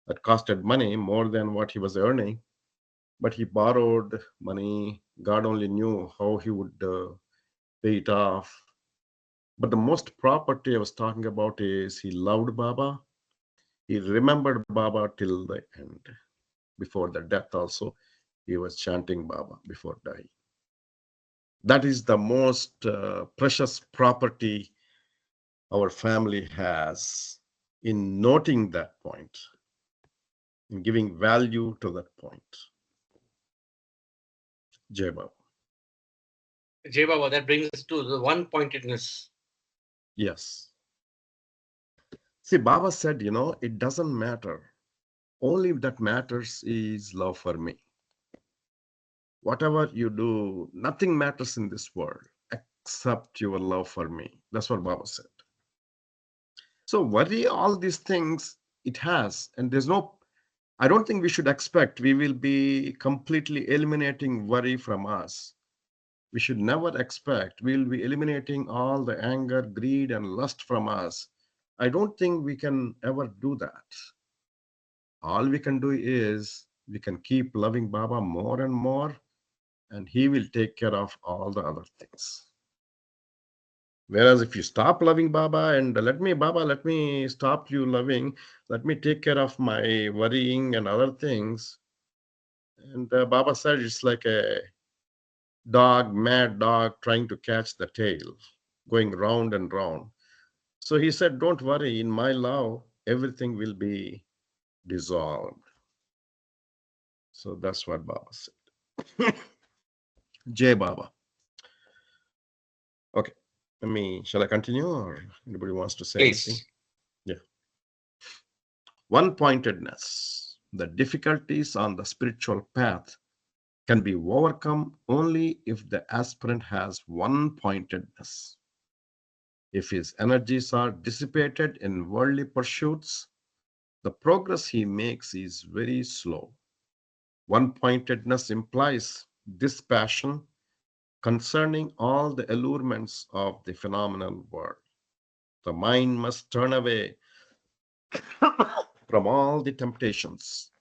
that costed money more than what he was earning. But he borrowed money. God only knew how he would pay it off. But the most property I was talking about is he loved Baba. He remembered Baba till the end. Before the death also, he was chanting Baba before dying. That is the most precious property our family has, in noting that point, in giving value to that point. Jai Baba. Jai Baba, that brings us to the one-pointedness. Yes. See, Baba said, it doesn't matter. Only that matters is love for me. Whatever you do, nothing matters in this world except your love for me. That's what Baba said. So worry, all these things it has, and I don't think we should expect we will be completely eliminating worry from us. We should never expect we'll be eliminating all the anger, greed, and lust from us. I don't think we can ever do that. All we can do is we can keep loving Baba more and more, and he will take care of all the other things. Whereas if you stop loving Baba and Baba, let me stop you loving, let me take care of my worrying and other things. And Baba said it's like a mad dog trying to catch the tail, going round and round. So he said, don't worry, in my love, everything will be dissolved. So that's what Baba said. Jai Baba. Okay. Shall I continue, or anybody wants to say anything? Please. Yeah. One-pointedness. The difficulties on the spiritual path can be overcome only if the aspirant has one-pointedness. If his energies are dissipated in worldly pursuits, the progress he makes is very slow. One-pointedness implies dispassion concerning all the allurements of the phenomenal world. The mind must turn away from all the temptations,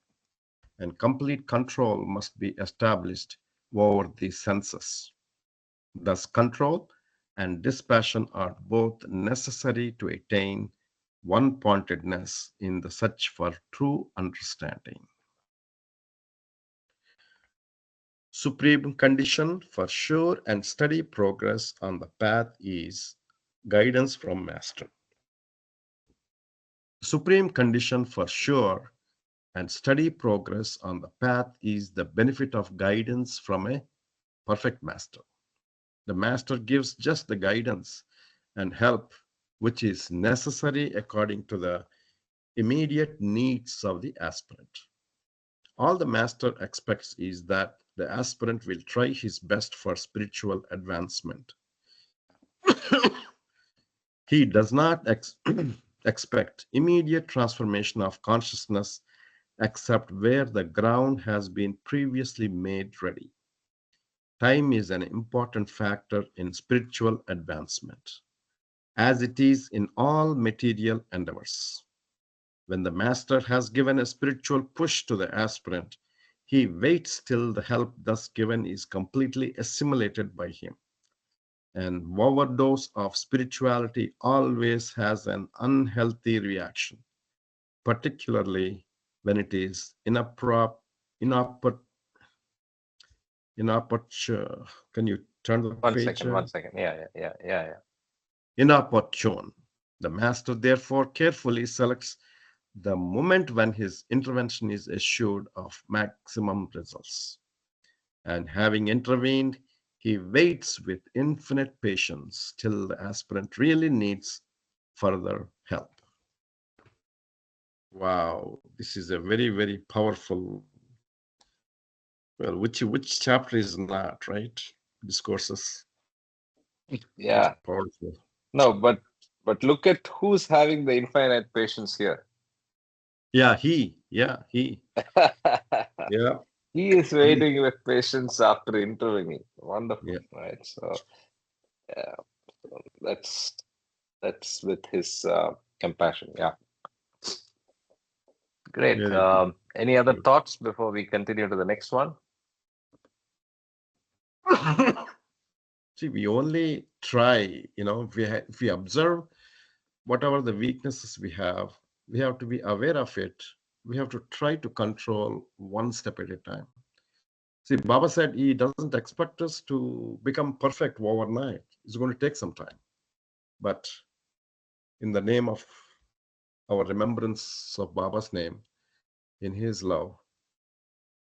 and complete control must be established over the senses. Thus, control and dispassion are both necessary to attain one-pointedness in the search for true understanding. Supreme condition for sure and steady progress on the path is guidance from Master. Supreme condition for sure and steady progress on the path is the benefit of guidance from a perfect Master. The Master gives just the guidance and help which is necessary according to the immediate needs of the aspirant. All the Master expects is that the aspirant will try his best for spiritual advancement. He does not expect immediate transformation of consciousness except where the ground has been previously made ready. Time is an important factor in spiritual advancement, as it is in all material endeavors. When the Master has given a spiritual push to the aspirant, he waits till the help thus given is completely assimilated by him. An overdose of spirituality always has an unhealthy reaction, particularly when it is can you turn the One page? second, 1 second. Yeah. Inopportune. The Master therefore carefully selects the moment when his intervention is assured of maximum results. And having intervened, he waits with infinite patience till the aspirant really needs further help. Wow, this is a very, very powerful. Well, which chapter is not, right? Discourses. Yeah. Powerful. No, but look at who's having the infinite patience here. Yeah, he. Yeah. He is waiting with patience after interviewing. Wonderful, Yeah. right? So yeah, that's with his compassion. Yeah, great. Very good. Any other Good. thoughts before we continue to the next one? See, we only try, if we observe whatever the weaknesses we have to be aware of it. We have to try to control one step at a time. See, Baba said he doesn't expect us to become perfect overnight. It's going to take some time. But in the name of our remembrance of Baba's name, in his love,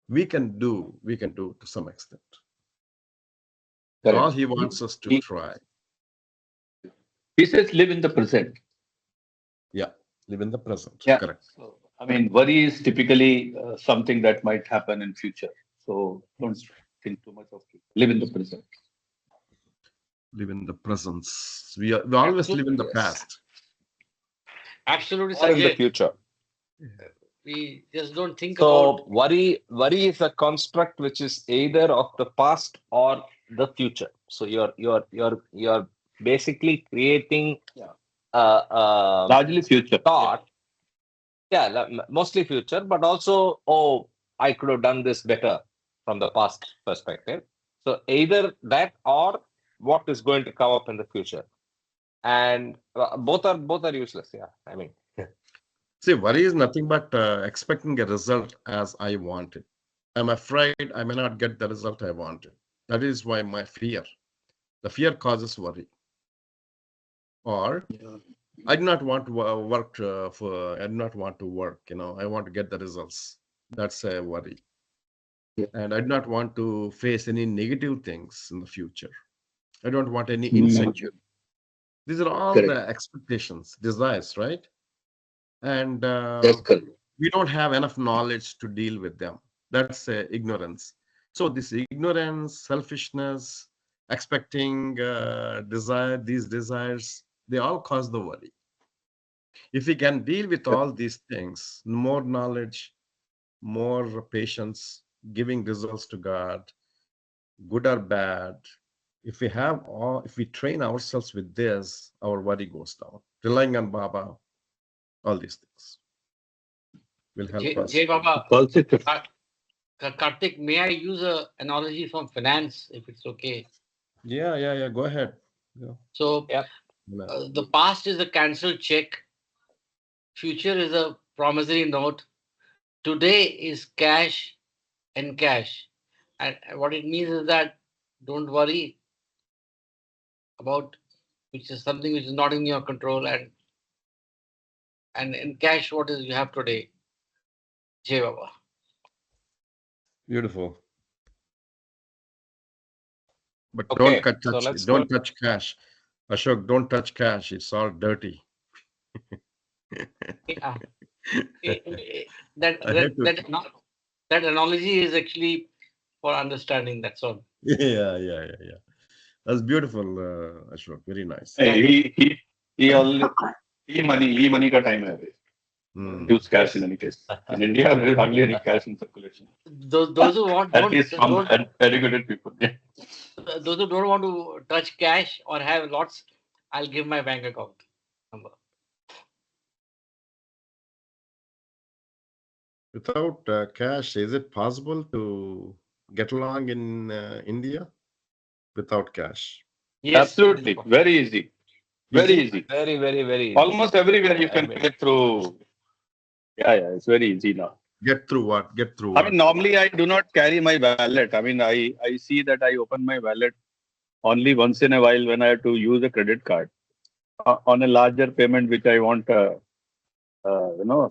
we can do to some extent. All Correct. he wants us to He, try. he says live in the present. Yeah, live in the present. Yeah. Correct. So, I mean, worry is typically something that might happen in future. So don't think too much of it. Live in the present. Live in the presence. We always live in the Yes. past. Absolutely, Or in the Sanjay. future. We just don't think So about. worry is a construct which is either of the past or the future. So you're basically creating Yeah. a Largely future. thought. Yeah, mostly future, but also, oh, I could have done this better from the past perspective. So either that or what is going to come up in the future, and both are useless. Yeah, I mean, See, worry is nothing but expecting a result as I want it. I'm afraid I may not get the result I wanted. That is why my fear. The fear causes worry. Or Yeah. I do not want to I do not want to work. I want to get the results. That's a worry. Yeah. And I do not want to face any negative things in the future. I don't want any Mm. insecurity. These are all Correct. the expectations, desires, right? And That's correct. we don't have enough knowledge to deal with them. That's ignorance. So this ignorance, selfishness, expecting these desires, they all cause the worry. If we can deal with all these things, more knowledge, more patience, giving results to God, good or bad, if we train ourselves with this, our worry goes down. Relying on Baba, all these things will help us. Jay Baba, Positive. Karthik, may I use a analogy from finance, if it's okay? Yeah. Go ahead. Yeah. So yeah, the past is a cancelled check. Future is a promissory note. Today is cash and cash. And what it means is that don't worry about which is something which is not in your control, and in cash what is you have today. Jay Baba. Beautiful. But okay. So let's go. don't touch cash. Ashok, don't touch cash. It's all dirty. Yeah. That I that hate to. that that analogy is actually for understanding. That's all. Yeah. That's beautiful, Ashok. Very nice. Hey, Yeah. he only e money का time है अभी. Hmm. Use cash in any case. In India, there is hardly any cash in circulation. Those who want At least from don't educated people. Yeah. those who don't want to touch cash or have lots, I'll give my bank account number. Without cash, is it possible to get along in India without cash? Yes, it is Absolutely. possible. Very easy. Very Easy? easy. Very, very, very easy. Almost everywhere you I can mean, pay through. Yeah. It's very easy now. Get through what? Get through I what? mean, normally I do not carry my wallet. I mean, I see that I open my wallet only once in a while when I have to use a credit card on a larger payment, which I want,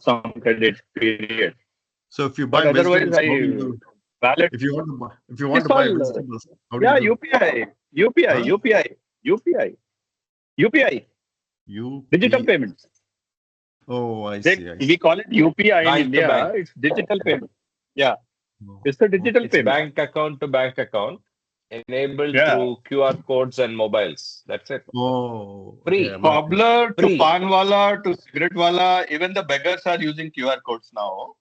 some credit period. So if you But buy otherwise, vegetables, how do you I do? wallet. If you want It's to buy all, vegetables, how do you yeah, do? UPI, Huh? UPI, digital UP. payments. Oh, I see. We call it UPI in bank to India. bank. It's digital payment. Yeah, Oh, it's a digital It's payment. bank account to bank account enabled Yeah, through QR codes and mobiles. That's it. oh, okay. Free. cobbler to Free. pan wala to cigarette wala, even the beggars are using QR codes now.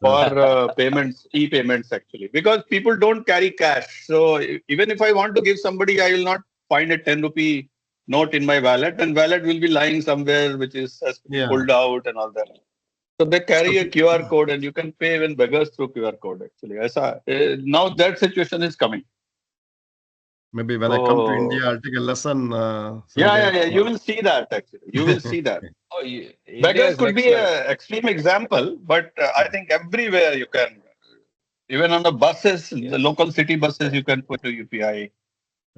for payments, e-payments actually, because people don't carry cash. So even if I want to give somebody, I will not find a 10 rupee note in my wallet, and wallet will be lying somewhere which is has to be Yeah. pulled out and all that. So they carry So, a QR code, and you can pay even beggars through QR code actually. Now that situation is coming. maybe when I come to India, So I'll take a lesson yeah, someday. yeah, yeah. You will see that actually. You will see that. Oh, India Beggars is could next be level. an extreme example, but I think everywhere you can, even on the buses, the Yes. local city buses, you can put a UPI.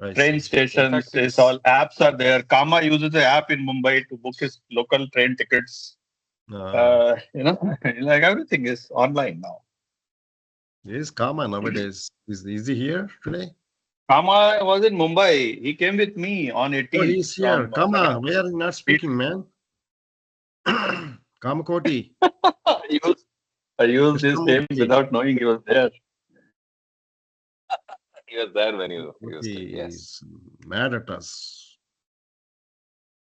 I Train see. In fact, stations, it's it's all apps are there. Kama uses the app in Mumbai to book his local train tickets. Uh, Like everything is online now. it is common nowadays. Is he here today? Kama was in Mumbai. He came with me on Oh, 18th he's here. from. Come on. Why are you not speaking, man? Kamakoti. I used, I used his name Krishnamurti. without knowing he was there. he was there when you used it. Kamakoti Yes. is mad at us.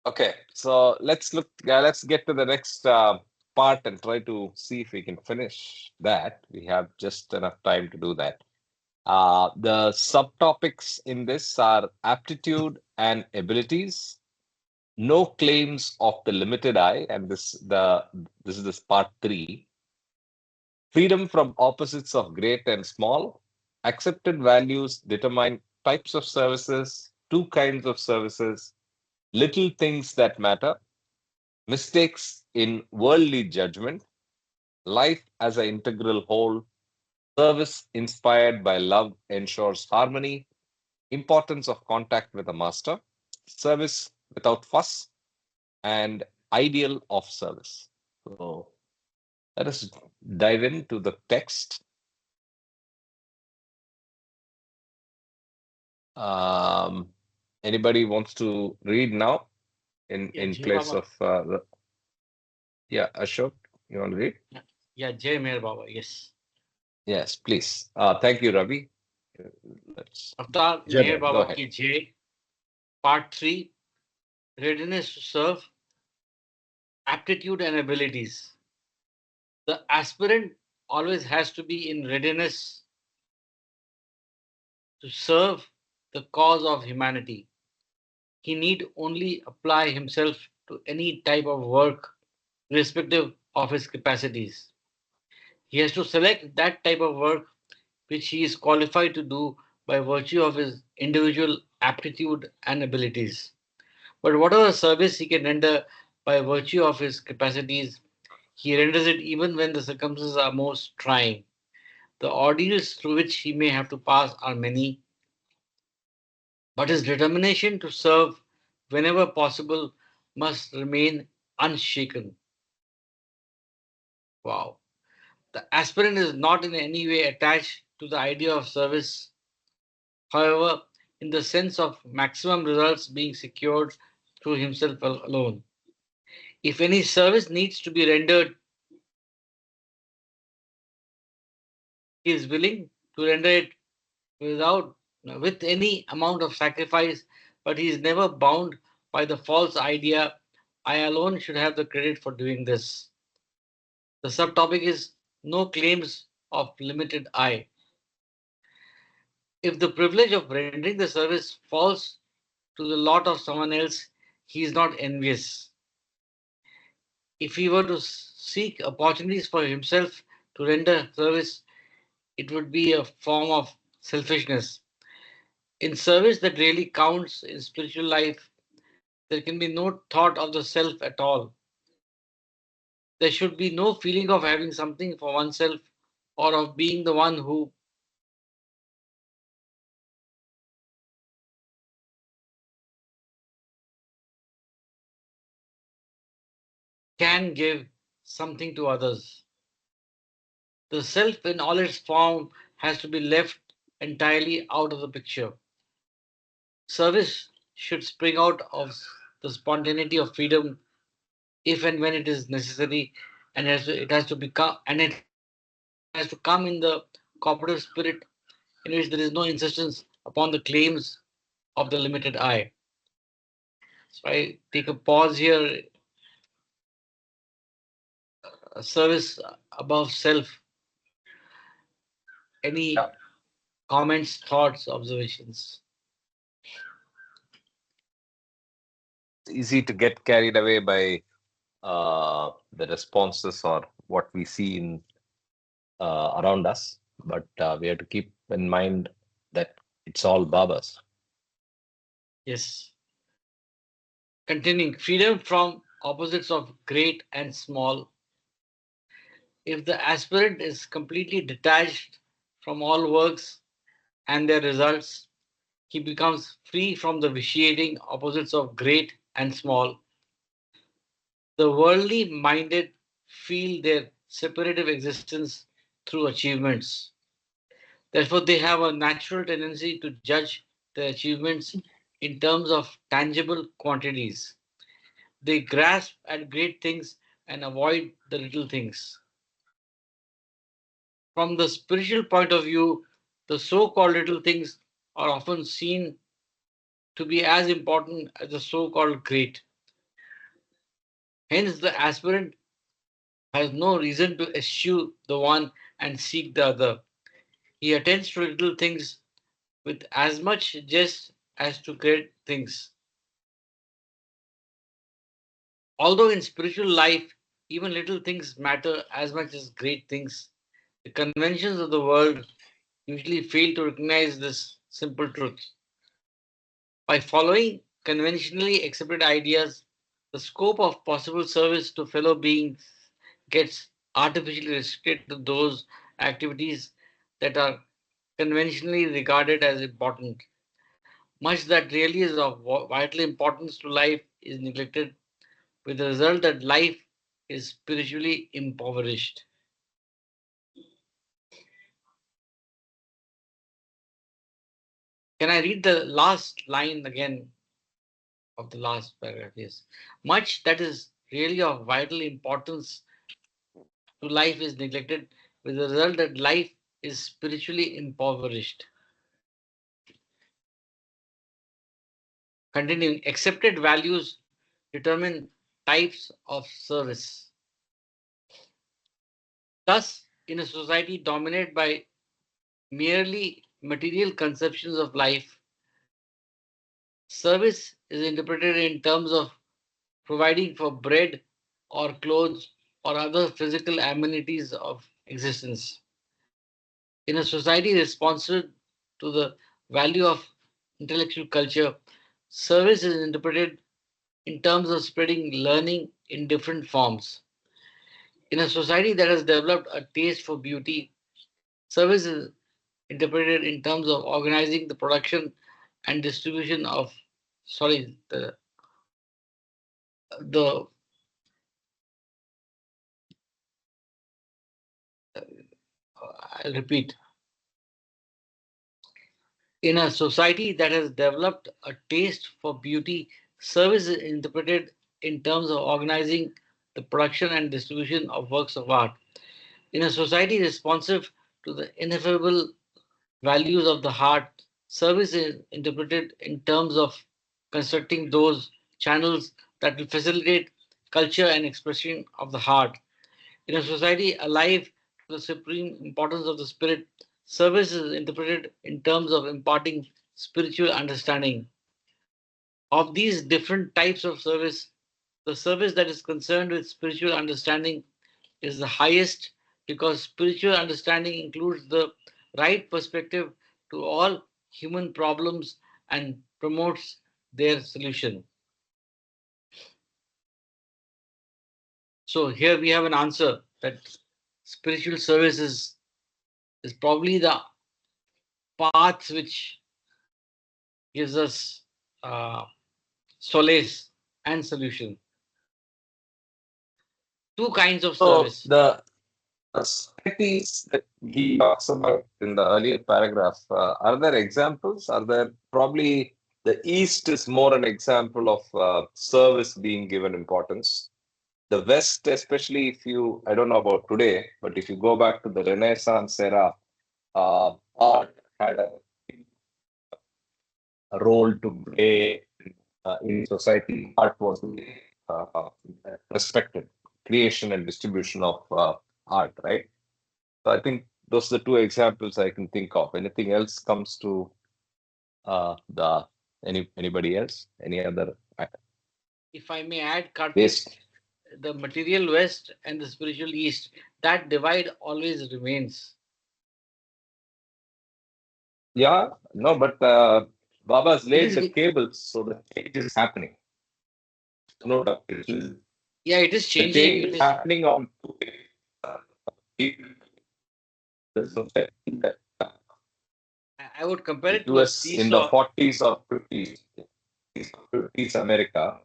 Okay. So let's get to the next part and try to see if we can finish that. We have just enough time to do that. The subtopics in this are aptitude and abilities, no claims of the limited I, and this is this part three. Freedom from opposites of great and small. Accepted values determine types of services, two kinds of services, little things that matter, mistakes in worldly judgment, life as an integral whole, service inspired by love ensures harmony, importance of contact with a master, service without fuss, and ideal of service. So let us dive into the text. Um, Anybody wants to read now Yeah, in Jai place Baba. of yeah, Ashok, you want to read? Yeah, Jai Meher Baba. Yes. Yes, please. Thank you, Ravi. Let's Avatar Jed. Meher yeah, go Baba ahead. ki Jai. Part 3, Readiness to Serve, Aptitude and Abilities. The aspirant always has to be in readiness to serve the cause of humanity. He need only apply himself to any type of work, irrespective of his capacities. He has to select that type of work which he is qualified to do by virtue of his individual aptitude and abilities. But whatever service he can render by virtue of his capacities, he renders it even when the circumstances are most trying. The ordeals through which he may have to pass are many, but his determination to serve whenever possible must remain unshaken. Wow. The aspirant is not in any way attached to the idea of service, however, in the sense of maximum results being secured through himself alone. If any service needs to be rendered, he is willing to render it without with any amount of sacrifice, but he is never bound by the false idea I alone should have the credit for doing this. The subtopic is no claims of limited I. If the privilege of rendering the service falls to the lot of someone else, he is not envious. If he were to seek opportunities for himself to render service, it would be a form of selfishness. In service that really counts in spiritual life, there can be no thought of the self at all. There should be no feeling of having something for oneself or of being the one who can give something to others. The self in all its form has to be left entirely out of the picture. Service should spring out of the spontaneity of freedom if and when it is necessary, and it has to become and it has to come in the cooperative spirit in which there is no insistence upon the claims of the limited I. So I take a pause here. Service above self. Any Yeah. comments, thoughts, observations? Easy to get carried away by the responses or what we see in around us, but we have to keep in mind that it's all Babas. Yes. Continuing, freedom from opposites of great and small. If the aspirant is completely detached from all works and their results, he becomes free from the vitiating opposites of great and small. The worldly minded feel their separative existence through achievements. Therefore, they have a natural tendency to judge their achievements in terms of tangible quantities. They grasp at great things and avoid the little things. From the spiritual point of view, the so called little things are often seen to be as important as the so called great. Hence, the aspirant has no reason to eschew the one and seek the other. He attends to little things with as much zest as to great things. Although in spiritual life, even little things matter as much as great things, the conventions of the world usually fail to recognize this simple truth. By following conventionally accepted ideas, the scope of possible service to fellow beings gets artificially restricted to those activities that are conventionally regarded as important. Much that really is of vital importance to life is neglected, with the result that life is spiritually impoverished. Can I read the last line again of the last paragraph? Yes. Much that is really of vital importance to life is neglected, with the result that life is spiritually impoverished. Continuing, accepted values determine types of service. Thus, in a society dominated by merely material conceptions of life, service is interpreted in terms of providing for bread or clothes or other physical amenities of existence. In a society responsive to the value of intellectual culture, service is interpreted in terms of spreading learning in different forms. In a society that has developed a taste for beauty, service is interpreted in terms of organizing the production and distribution of, sorry, the I'll repeat. In a society that has developed a taste for beauty, service is interpreted in terms of organizing the production and distribution of works of art. In a society responsive to the ineffable values of the heart, service is interpreted in terms of constructing those channels that will facilitate culture and expression of the heart. In a society alive to the supreme importance of the spirit, service is interpreted in terms of imparting spiritual understanding. Of these different types of service, the service that is concerned with spiritual understanding is the highest because spiritual understanding includes the right perspective to all human problems and promotes their solution. So here we have an answer that spiritual service is probably the path which gives us uh, solace and solution. Two kinds of So service. the societies that he talks about in the earlier paragraph, are there examples? Are there probably the East is more an example of service being given importance? The West, especially if you, I don't know about today, but if you go back to the Renaissance era, art had a role to play in society. Art was uh, respected, creation and distribution of art, right? So I think those are the two examples I can think of. Anything else comes to the anybody else? Any other If I may add, Karthik, based? the material West and the spiritual East, that divide always remains. Yeah, no, but Baba's It laid the is, cables, so the change is happening. No doubt. yeah, it is The changing. change It is is. happening on uh, there's no saying that I would compare it to a US in the seesaw. 40s or 50s America,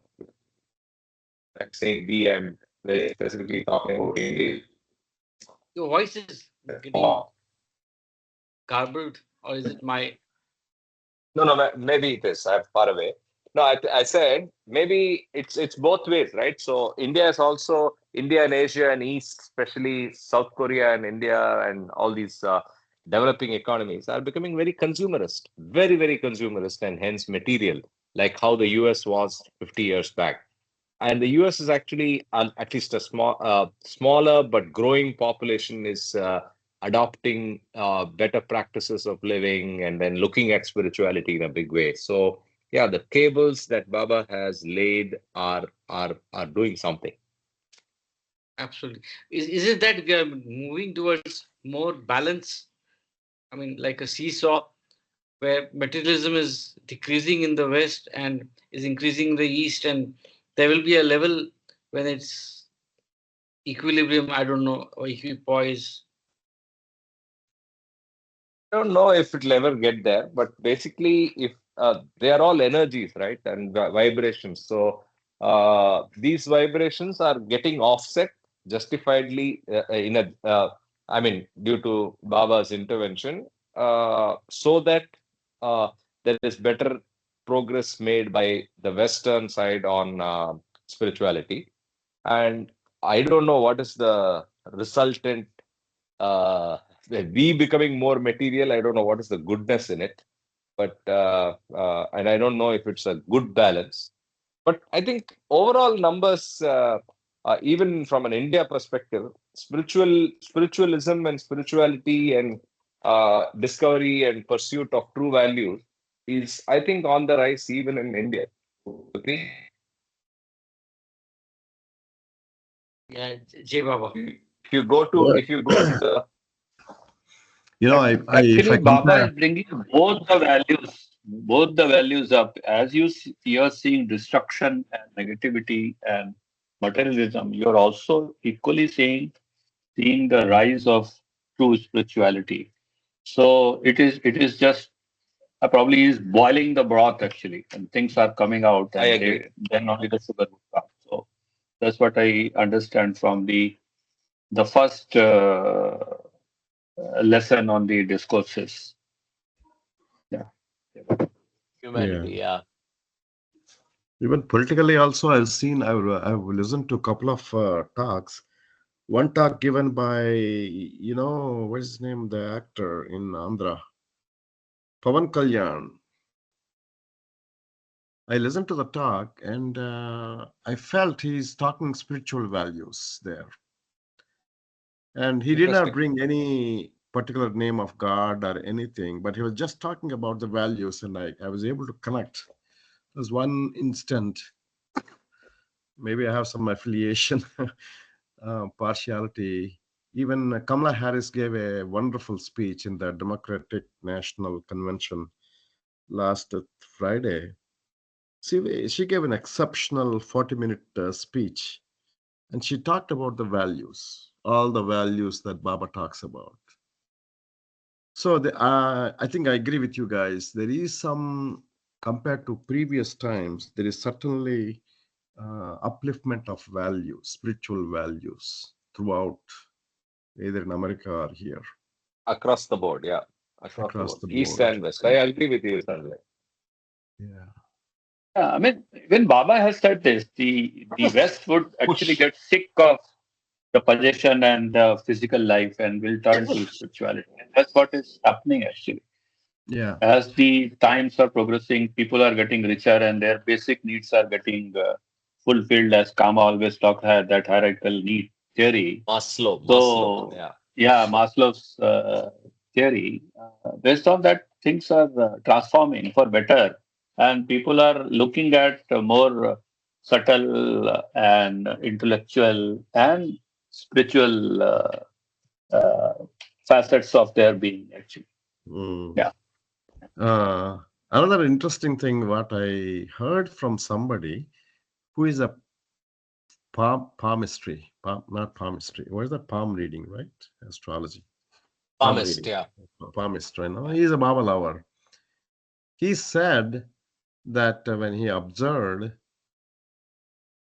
like saying we, I'm very specifically talking about India. Your voice is getting garbled, or is it my? No, no, maybe it is. I'm far away. No, I said maybe it's both ways, right? So India is also India and Asia and East, especially South Korea and India and all these developing economies are becoming very consumerist, very, very consumerist, and hence material, like how the US was 50 years back. And the US is actually at least a smaller but growing population is adopting better practices of living and then looking at spirituality in a big way. So yeah, the cables that Baba has laid are doing something. Absolutely. Is it that we are moving towards more balance? I mean, like a seesaw where materialism is decreasing in the West and is increasing in the East, and there will be a level when it's equilibrium, I don't know, or equipoise. I don't know if it'll ever get there, but basically, if they are all energies, right, and vibrations. So these vibrations are getting offset justifiedly in a, I mean, due to Baba's intervention, so that uh, there is better progress made by the Western side on spirituality. And I don't know what is the resultant uh, we becoming more material. I don't know what is the goodness in it, but and I don't know if it's a good balance. But I think overall numbers, even from an India perspective, spiritualism and spirituality and discovery and pursuit of true values is, I think, on the rise even in India. Agree? Yeah, Jay Baba. Yeah. If you go to the If Actually, I Baba compare, is bringing both the values up. As you're seeing destruction and negativity and materialism, you're also equally seeing the rise of true spirituality. So it is just probably is boiling the broth actually, and things are coming out, I and agree. then only the sugar would come. So that's what I understand from the first lesson on the discourses. Yeah. yeah, Humanity, yeah. even politically also, I've listened to a couple of talks. One talk given by, what's his name, the actor in Andhra, Pavan Kalyan. I listened to the talk and I felt he's talking spiritual values there. And he did not Interesting. bring any particular name of God or anything, but he was just talking about the values, and I was able to connect. There's one instant, maybe I have some affiliation, partiality. Even Kamala Harris gave a wonderful speech in the Democratic National Convention last Friday. She gave an exceptional 40-minute speech, and she talked about the values, all the values that Baba talks about. So I think I agree with you guys. There is some, compared to previous times, there is certainly upliftment of values, spiritual values throughout, either in America or here, Across the board, yeah. Across the across board. the East board. and West. I agree with you, Sanjay. Yeah. Yeah, I mean, when Baba has said this, the West would actually Push. get sick of the possession and the physical life and will turn to spirituality. And that's what is happening actually. Yeah. As the times are progressing, people are getting richer and their basic needs are getting fulfilled, as Kama always talked had that hierarchical need theory. Maslow, So yeah. yeah, Maslow's theory. Based on that, things are transforming for better, and people are looking at more subtle and intellectual and spiritual uh, facets of their being. Actually, Mm. yeah. Another interesting thing what I heard from somebody who is a palmistry, not palmistry. What is that? Palm reading, right? Astrology. Palm Palmist, reading. yeah. Palmistry. No, he is a Baba lover. He said that when he observed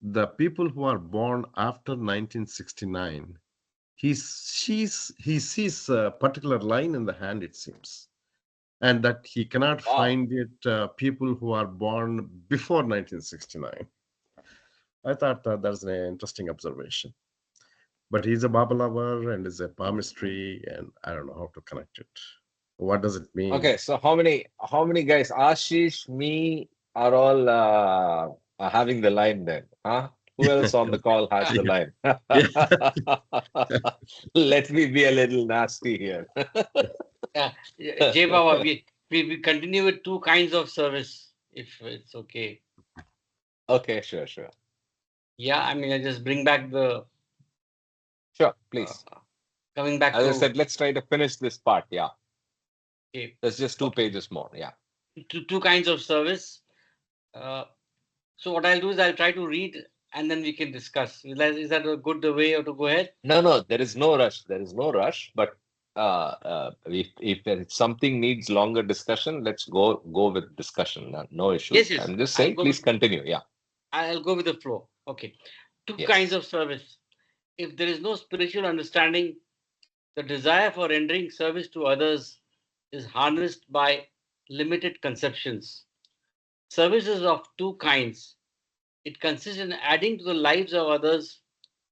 the people who are born after 1969, he sees a particular line in the hand, it seems, and that he cannot Wow. find it people who are born before 1969. I thought that's an interesting observation. But he's a Baba lover and is a palmistry, and I don't know how to connect it. What does it mean? Okay, so how many guys, Ashish, me, are all are having the line then? Huh? Who else on the call has the line? Yeah. Let me be a little nasty here. Yeah, J Baba, we continue with two kinds of service, if it's okay. Okay, sure, sure. Yeah, I mean, I just bring back the Sure, uh, please. coming back As I to said, let's try to finish this part. Yeah. okay, There's just two pages more. Yeah. two kinds of service. Uh, so what I'll do is I'll try to read and then we can discuss. Is that a good way to go ahead? No, no, there is no rush. There is no rush. But if something needs longer discussion, let's go with discussion. No Yes, issues. yes. I'm just I'll saying, go with please continue. Yeah. I'll go with the flow. Okay. Two kinds Yes. of service. If there is no spiritual understanding, the desire for rendering service to others is harnessed by limited conceptions. Service is of two kinds. It consists in adding to the lives of others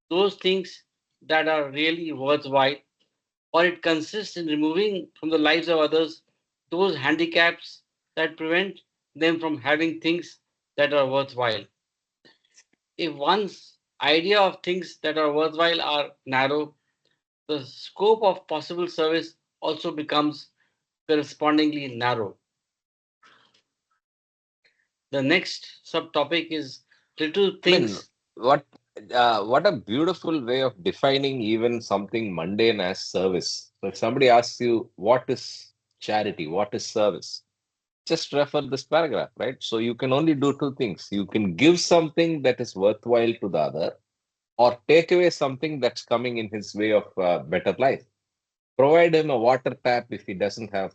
those things that are really worthwhile, or it consists in removing from the lives of others those handicaps that prevent them from having things that are worthwhile. If one's idea of things that are worthwhile are narrow, the scope of possible service also becomes correspondingly narrow. The next subtopic is little I mean, things. what what a beautiful way of defining even something mundane as service. So if somebody asks you, what is charity? What is service? Just refer this paragraph, right? So you can only do two things. You can give something that is worthwhile to the other, or take away something that's coming in his way of better life. Provide him a water tap if he doesn't have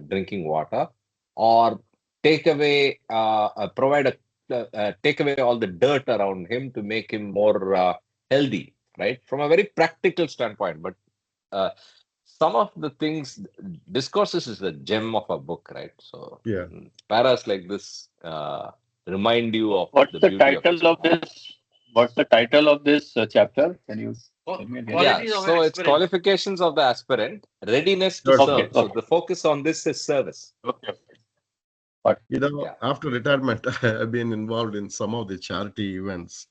drinking water, or provide take away all the dirt around him to make him more healthy, right? From a very practical standpoint. But uh, some of the things, discourses is the gem of a book, right? So Yeah. paras like this remind you of What's the the beauty of title this book. of this? What's the title of this chapter? Can you tell me again? Yeah, Qualities of an so it's aspirant. qualifications of the aspirant, readiness to Good, Okay, good. serve. So okay, the focus on this is service. okay. But Yeah. After retirement, I've been involved in some of the charity events.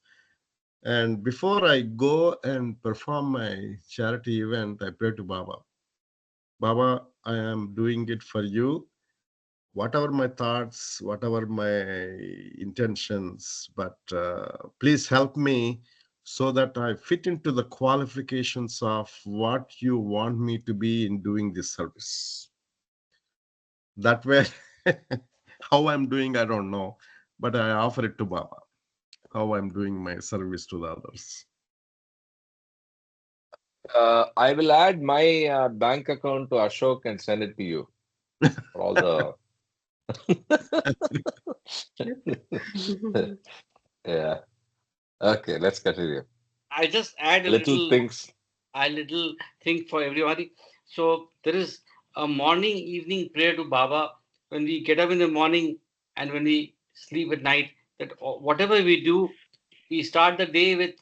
And before I go and perform my charity event, I pray to Baba. Baba, I am doing it for you. Whatever my thoughts, whatever my intentions, but please help me so that I fit into the qualifications of what you want me to be in doing this service. That way, how I'm doing, I don't know, but I offer it to Baba, how I'm doing my service to the others. I will add my bank account to Ashok and send it to you for all the. Yeah. Okay, let's continue. I just add Little things. a little thing for everybody. So there is a morning, evening prayer to Baba when we get up in the morning and when we sleep at night. That whatever we do, we start the day with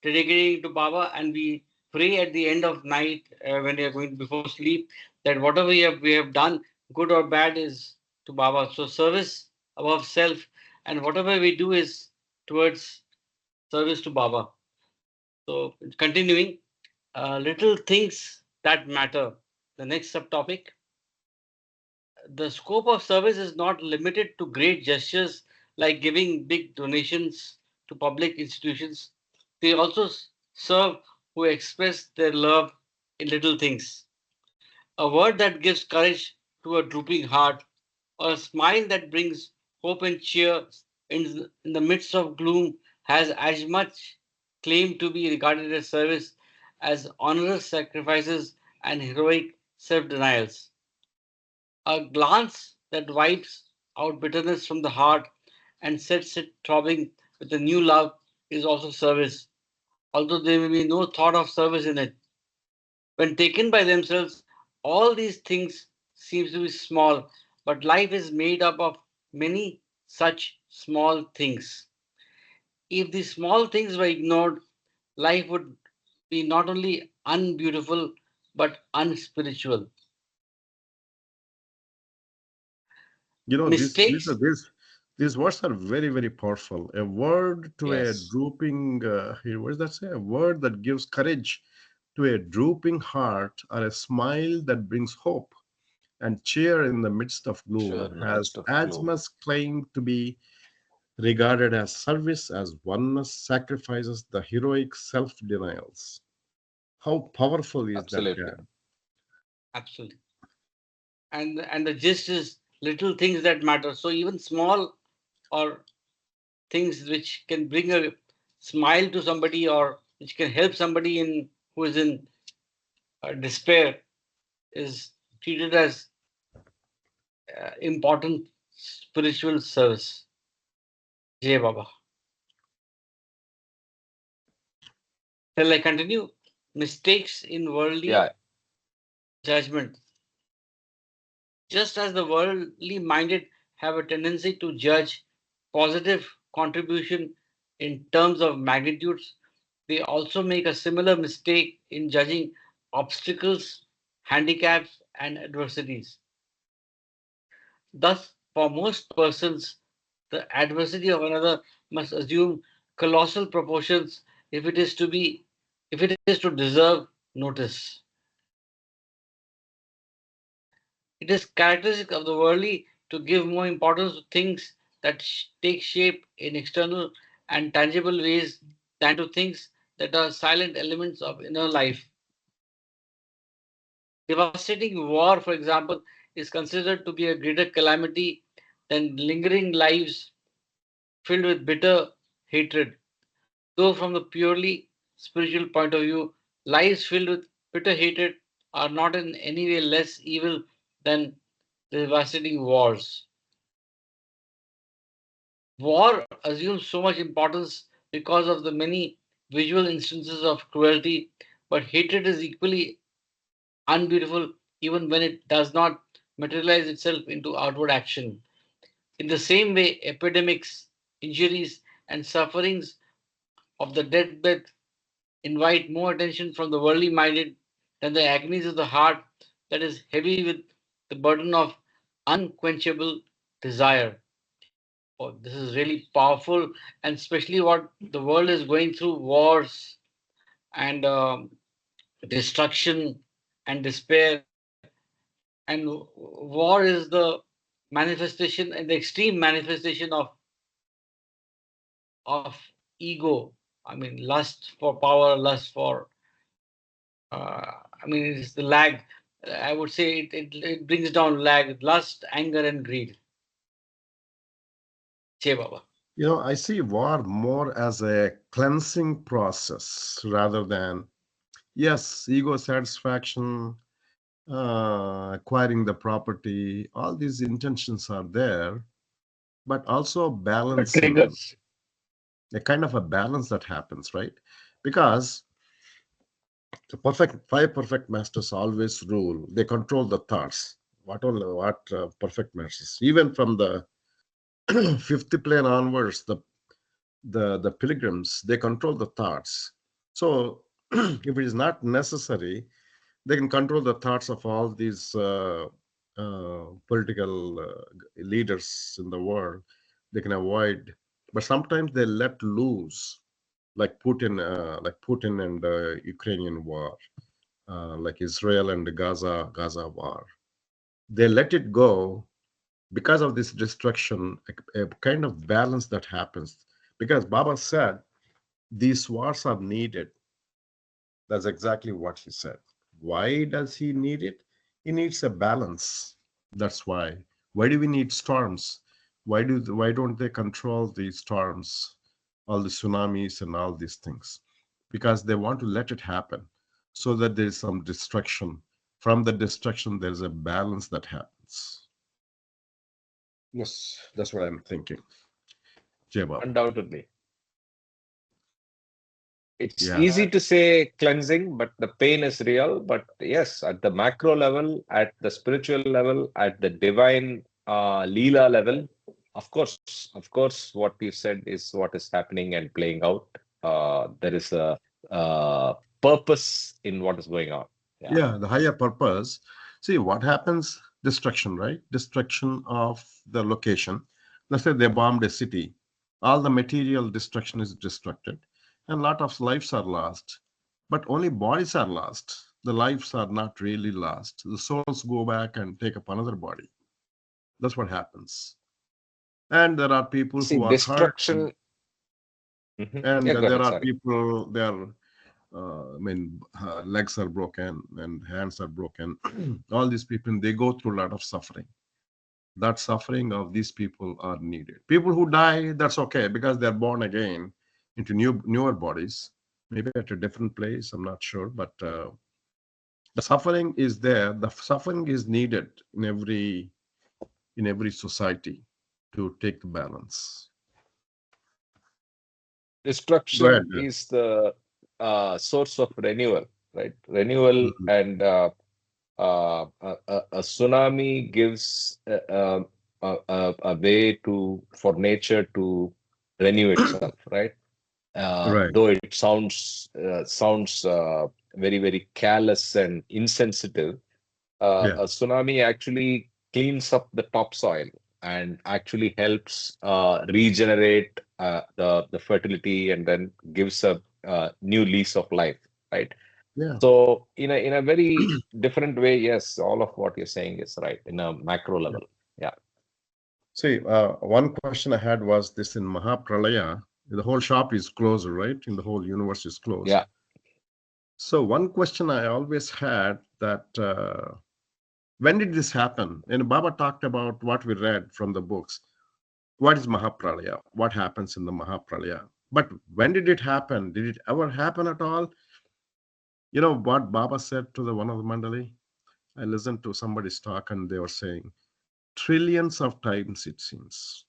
dedicating to Baba, and we pray at the end of night when we are going before sleep that whatever we have done, good or bad, is to Baba. So service above self, and whatever we do is towards service to Baba. So continuing, little things that matter. The next subtopic: the scope of service is not limited to great gestures like giving big donations to public institutions. They also serve who express their love in little things. A word that gives courage to a drooping heart, or a smile that brings hope and cheer in the midst of gloom has as much claim to be regarded as service as onerous sacrifices and heroic self denials. A glance that wipes out bitterness from the heart and sets it throbbing with a new love is also service, although there may be no thought of service in it. When taken by themselves, all these things seem to be small, but life is made up of many such small things. If these small things were ignored, life would be not only unbeautiful but unspiritual. You know, Mistakes, these words are very, very powerful. A word to a Yes. drooping, here, what does that say? A word that gives courage to a drooping heart, or a smile that brings hope and cheer in the midst of Sure, gloom, in the has midst of as gloom. much claim to be regarded as service as oneness sacrifices the heroic self denials. How powerful is that Absolutely. gap? absolutely. And the gist is little things that matter. So even small or things which can bring a smile to somebody or which can help somebody in who is in despair is treated as important spiritual service. Jai Baba. Shall I continue? Mistakes in Yeah, worldly judgment. Just as the worldly minded have a tendency to judge positive contribution in terms of magnitudes, they also make a similar mistake in judging obstacles, handicaps, and adversities. Thus, for most persons, the adversity of another must assume colossal proportions if it is to deserve notice. It is characteristic of the worldly to give more importance to things that take shape in external and tangible ways than to things that are silent elements of inner life. Devastating war, for example, is considered to be a greater calamity than lingering lives filled with bitter hatred. Though, from the purely spiritual point of view, lives filled with bitter hatred are not in any way less evil than devastating wars. War assumes so much importance because of the many visual instances of cruelty, but hatred is equally unbeautiful even when it does not materialize itself into outward action. In the same way, epidemics, injuries, and sufferings of the deathbed invite more attention from the worldly minded than the agonies of the heart that is heavy with the burden of unquenchable desire. Oh, this is really powerful, and especially what the world is going through: wars and destruction and despair. And war is the manifestation and the extreme manifestation of ego. I mean, lust for power, lust for. I mean, it's the lag. I would say it brings down lag, lust, anger, and greed. Che Baba. You know, I see war more as a cleansing process rather than, yes, ego satisfaction, acquiring the property, all these intentions are there, but also balancing, Triggers. a kind of a balance that happens, right? Because the five perfect masters always rule, they control the thoughts. What perfect masters, even from the fifth plane onwards, the pilgrims, they control the thoughts. So if it is not necessary, they can control the thoughts of all these political leaders in the world. They can avoid, but sometimes they let loose, like Putin and Ukrainian war. like Israel and the Gaza war. They let it go because of this destruction, a kind of balance that happens. Because Baba said these wars are needed. That's exactly what he said. Why does he need it? He needs a balance. That's why. Why do we need storms? Why don't they control the storms, all the tsunamis and all these things? Because they want to let it happen so that there is some destruction. From the destruction, there is a balance that happens. Yes, that's what I'm thinking. Jay Baba. Undoubtedly. It's Yeah. easy to say cleansing, but the pain is real. But yes, at the macro level, at the spiritual level, at the divine Leela level, of course, what you said is what is happening and playing out. There is a purpose in what is going on. Yeah. Yeah, the higher purpose. See what happens, destruction, right? Destruction of the location. Let's say they bombed a city. All the material destruction is destructed, and a lot of lives are lost. But only bodies are lost. The lives are not really lost. The souls go back and take up another body. That's what happens. And there are people See, who are hurt, destruction. Mhm. and Yeah, go there ahead. are Sorry. people, legs are broken and hands are broken. All these people, they go through a lot of suffering. That suffering of these people are needed. People who die, that's okay because they're born again into newer bodies, maybe at a different place. I'm not sure, but the suffering is there. The suffering is needed in every society to take the balance. Go ahead. Destruction is the source of renewal, right? Renewal Mhm. and a tsunami gives a way for nature to renew itself, right? Right. Though it sounds very callous and insensitive, Yeah. a tsunami actually cleans up the topsoil and actually helps regenerate the fertility and then gives a new lease of life, right? Yeah. So in a very different way, yes, all of what you're saying is right in a macro level. Yeah. See, one question I had was this: in Mahapralaya, the whole shop is closed, right? In the whole universe is closed. Yeah. So one question I always had that when did this happen? And Baba talked about what we read from the books. What is Mahapralaya? What happens in the Mahapralaya? But when did it happen? Did it ever happen at all? You know what Baba said to the one of the Mandali? I listened to somebody's talk and they were saying trillions of times it seems.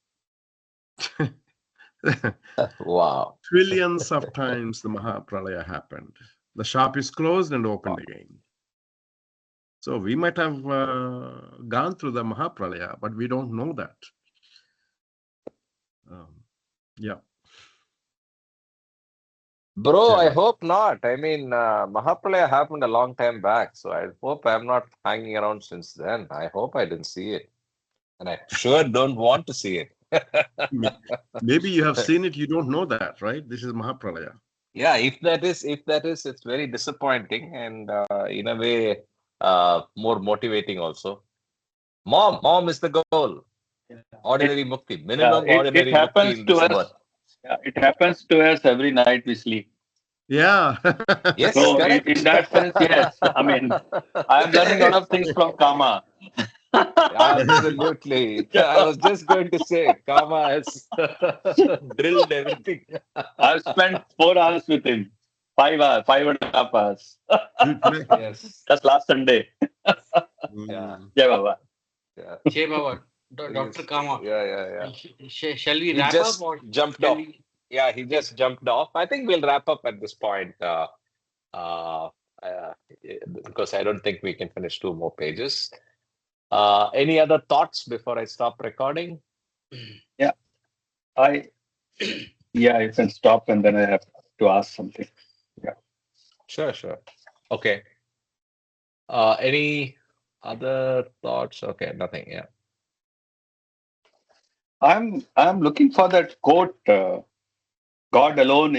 Wow. Trillions of times the Mahapralaya happened. The shop is closed and opened Wow. again. So we might have gone through the Mahapralaya, but we don't know that. Yeah. Bro, Jai I Baba. hope not. I mean, Mahapralaya happened a long time back, so I hope I'm not hanging around since then. I hope I didn't see it, and I sure don't want to see it. May- Maybe you have seen it, you don't know that, right? This is Mahapralaya. Yeah, if that is, it's very disappointing and in a way more motivating also. Mom is the goal. It, Ordinary mukti, yeah, minimum it ordinary mukti happens in to this us. birth. Yeah, it happens to us every night we sleep. Yeah. Yes, So correct. in that sense, yes. I mean, I am learning a lot of things from Kama. Absolutely. I was just going to say, Kama has drilled everything. I've spent 4 hours with him. 5 hours, 5.5 hours. Today. Yes. That's last Sunday. Yeah. Mm. Yeah, Baba. Yeah. Jay Baba, Dr. He's, Kama, yeah. shall we He wrap up just or jumped shall off. we? Yeah, he Yeah. just jumped off. I think we'll wrap up at this point uh, uh, because I don't think we can finish 2 more pages. Any other thoughts before I stop recording? Yeah, I yeah, you can stop and then I have to ask something. Yeah. Sure. Okay. Any other thoughts? Okay, nothing. Yeah. I'm looking for that quote, God alone